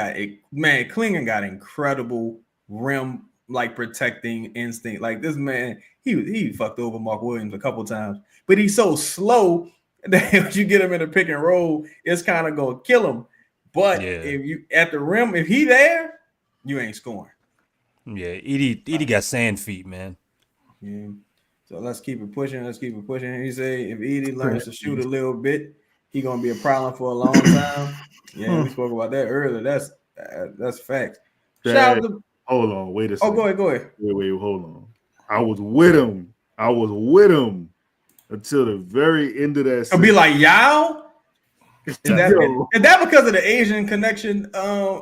got incredible rim like protecting instinct. Like this man, he fucked over Mark Williams a couple times, but he's so slow that if you get him in a pick and roll, it's kind of gonna kill him. But if you at the rim, if he there, you ain't scoring. Yeah, Edie got sand feet, man. Yeah. So let's keep it pushing. He said if Edie learns to shoot a little bit, he gonna be a problem for a long time. Yeah, we spoke about that earlier. That's facts. Shout out to, hold on, wait a second. Oh, go ahead. Wait, hold on. I was with him until the very end of that. I'll be like, Yao? Is that because of the Asian connection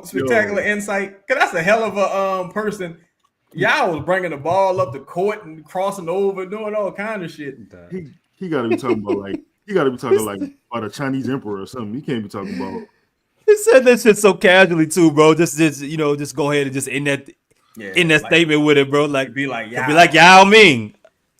spectacular insight? Because that's a hell of a person. Yao was bringing the ball up the court and crossing over, doing all kind of shit. He got to be talking about like about a Chinese emperor or something. He can't be talking about. He said that shit so casually too, bro. Just go ahead and just end that statement with it, bro. Like be like Yao Ming.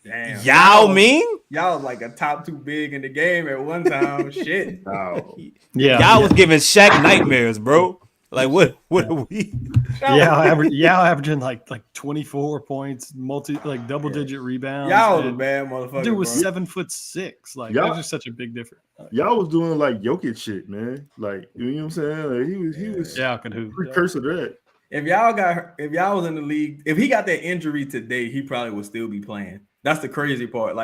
Damn. Yao Ming? Y'all was like a top 2 big in the game at one time. Shit. Wow. Y'all was giving Shaq nightmares, bro. Like what are we? Yao averaging like 24 points, double digit rebounds. Y'all was a bad motherfucker. Dude was 7'6". Like that's just such a big difference. Y'all was doing like Jokic shit, man. Like you know what I'm saying? Like, he was precursor to that. If y'all was in the league, if he got that injury today, he probably would still be playing. That's the crazy part.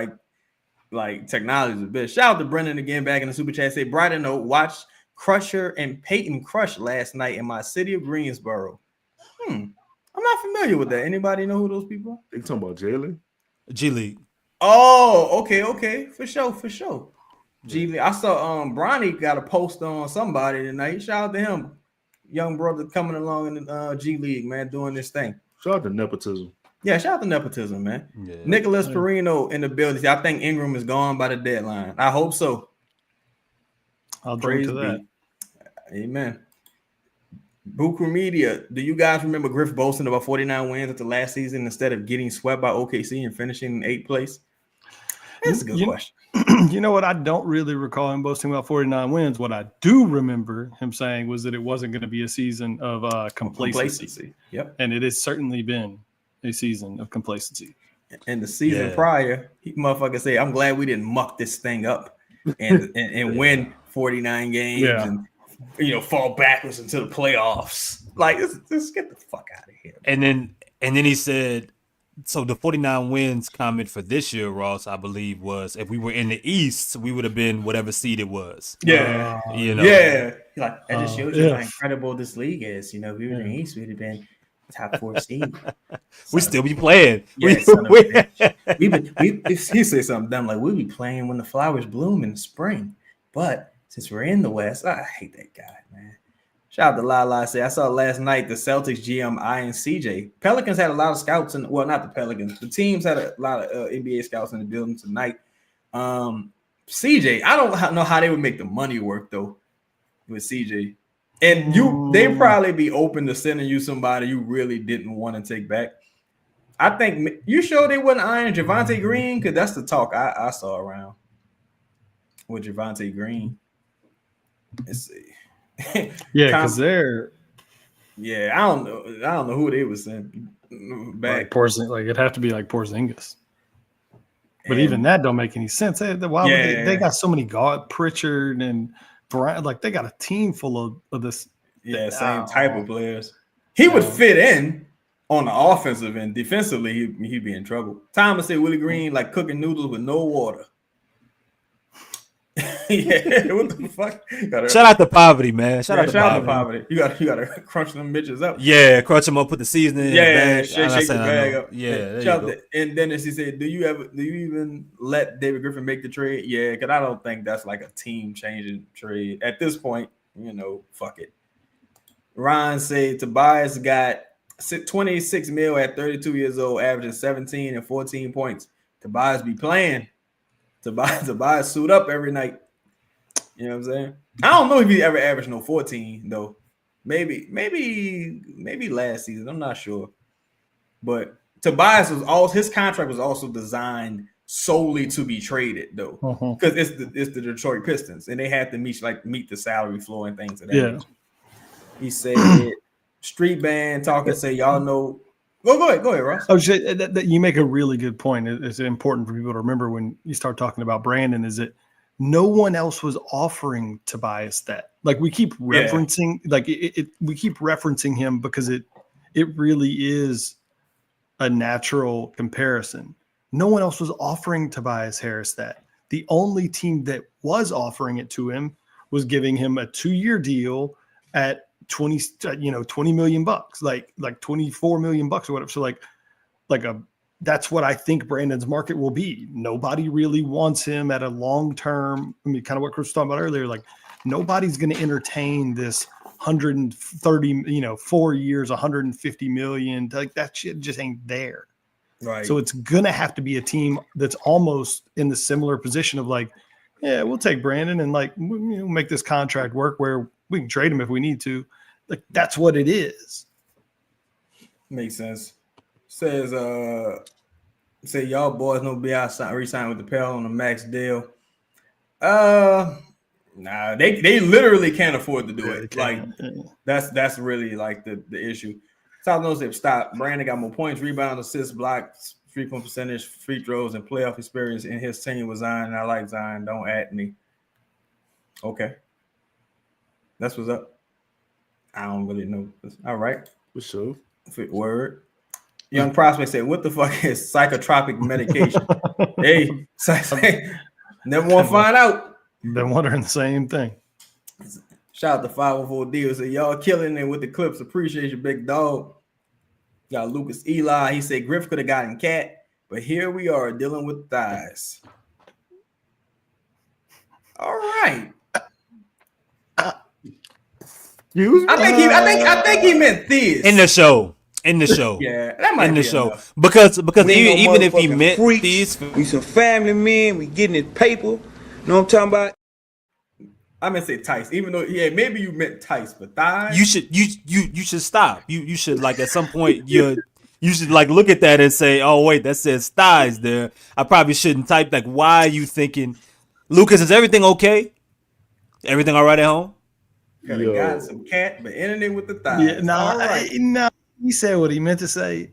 Like technology is a bitch. Shout out to Brendan again back in the super chat. Say Brighton note, watched Crusher and Peyton Crush last night in my city of Greensboro. I'm not familiar with that. Anybody know who those people are? They talking about Jalen? G League. Oh, okay. For sure. G League. I saw Bronny got a post on somebody tonight. Shout out to him. Young brother coming along in the G League, man, doing this thing. Shout out to nepotism. Yeah, shout out to nepotism, man. Yeah. Nicholas Perino in the building. I think Ingram is gone by the deadline. I hope so. I'll drink to that. Amen. Buku Media, do you guys remember Griff boasting about 49 wins at the last season instead of getting swept by OKC and finishing in 8th place? That's a good question. You know what? I don't really recall him boasting about 49 wins. What I do remember him saying was that it wasn't going to be a season of complacency. Yep. And it has certainly been a season of complacency. And the season prior, he motherfucker say, I'm glad we didn't muck this thing up and win 49 games and fall backwards into the playoffs. Like, let's get the fuck out of here. And then he said, so the 49 wins comment for this year, Ross, I believe, was if we were in the East, we would have been whatever seed it was. Yeah. Yeah. Like, that just shows you how incredible this league is. If we were in the East, we'd have been top 4 seed. We still be playing. Yeah, he said something dumb like, we'll be playing when the flowers bloom in the spring. But since we're in the West, I hate that guy, man. Shout out to Lala. I saw last night the Celtics GM eyeing CJ. Pelicans had a lot of scouts not the Pelicans. The teams had a lot of NBA scouts in the building tonight. CJ, I don't know how they would make the money work though with CJ. And they'd probably be open to sending you somebody you really didn't want to take back. I think you sure they wouldn't iron Javonte Green because that's the talk I saw around with Javonte Green. Let's see. Because they're. Yeah, I don't know who they was sending back. Like it'd have to be like Porzingis. But even that don't make any sense. Why would they got so many guards, Pritchard and like they got a team full of this. Yeah, same type of players. He would fit in on the offensive end. Defensively, he'd be in trouble. Thomas said Willie Green like cooking noodles with no water. Yeah, what the fuck? Shout out to Poverty, man. Shout out to Poverty. You gotta crunch them bitches up. Yeah, crunch them up, put the seasoning in the bag. Shake the bag up. Yeah, and Dennis, he said, do you even let David Griffin make the trade? Yeah, because I don't think that's like a team changing trade. At this point, fuck it. Ron said Tobias got 26 mil at 32 years old, averaging 17 and 14 points. Tobias be playing. Tobias suit up every night. You know what I'm saying? I don't know if he ever averaged no 14 though. Maybe last season. I'm not sure. But Tobias his contract was also designed solely to be traded though, because it's the Detroit Pistons and they had to meet the salary floor and things of that nature. He said, "Street band talking say y'all know." Go ahead, Ross. Oh, you make a really good point. It's important for people to remember when you start talking about Brandon. Is that no one else was offering Tobias that? Like we keep referencing, we keep referencing him because it really is a natural comparison. No one else was offering Tobias Harris that. The only team that was offering it to him was giving him a 2-year deal at $20 million, like $24 million or whatever. So that's what I think Brandon's market will be. Nobody really wants him at a long-term. I mean, kind of what Chris was talking about earlier, like nobody's going to entertain this 130, 4 years, 150 million. Like that shit just ain't there. Right. So it's going to have to be a team that's almost in the similar position of like, yeah, we'll take Brandon and make this contract work where we can trade him if we need to. Like that's what it is. Makes sense. Says say y'all boys no be outside re-sign with the Pel on the max deal. Nah, they literally can't afford to do it. Like that's really like the issue. South knows they've stopped. Brandon got more points, rebounds, assists, blocks, 3-point percentage, free throws, and playoff experience in his team with Zion. I like Zion. Don't add me. Okay. That's what's up. I don't really know. All right. For sure. Word. Young Prospect said, what the fuck is psychotropic medication? Hey, never want to find out. Been wondering the same thing. Shout out to 504 Deal. Say, y'all killing it with the clips. Appreciate you, big dog. Got Lucas Eli. He said, Griff could have gotten Cat, but here we are dealing with thighs. All right. I think he meant this in the show. Yeah, that might in be the show enough. because even if he meant these, we some family men. We getting it paper. You know what I'm talking about? I'm gonna say Tice, even though maybe you meant Tice, but thighs. You should stop. You should like at some point you should like look at that and say, oh wait, that says thighs there. I probably shouldn't type. Like, why are you thinking, Lucas? Is everything okay? Everything all right at home? Got some Cat, but ending it with the thighs. Yeah, no, he said what he meant to say.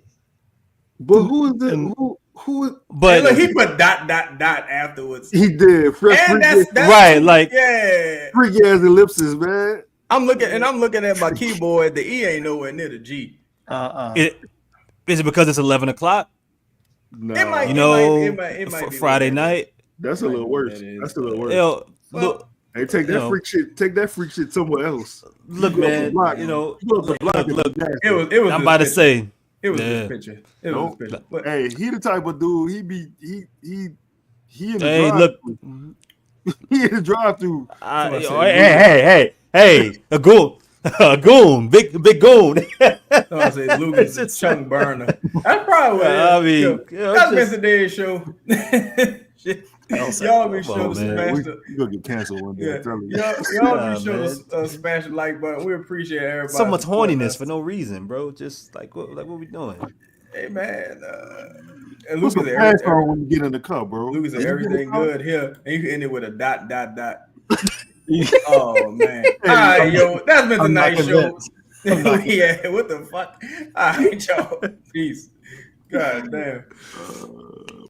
But who is the who? But look, he put ... afterwards. He did. That's right, like freaky ass ellipses, man. I'm looking at my keyboard. The E ain't nowhere near the G. Is it because it's 11 o'clock? No, it might. It might be Friday night. That's a little worse. That's a little worse. Yo, look. Hey, take that freak shit. Take that freak shit somewhere else. Look, man. Look. It was. I'm about to say. It was this picture. It was this picture. But, hey, he the type of dude. He in the hey, drive. Look. He in the drive-through. Hey, a goon, big goon. I say Lucas is chunk burner. That's probably what I mean, that's been today's show. Y'all be sure to smash the. You gonna get canceled one day. Y'all be sure to smash the like button. We appreciate everybody. So much horniness for no reason, bro. Just like what we doing? Hey man, and Lucas when you get in the car, bro. Lucas said everything good here, and you can end it with a ... Oh man! All right, yo, that's been tonight's show. Yeah, what the fuck? All right, y'all. Peace. God damn.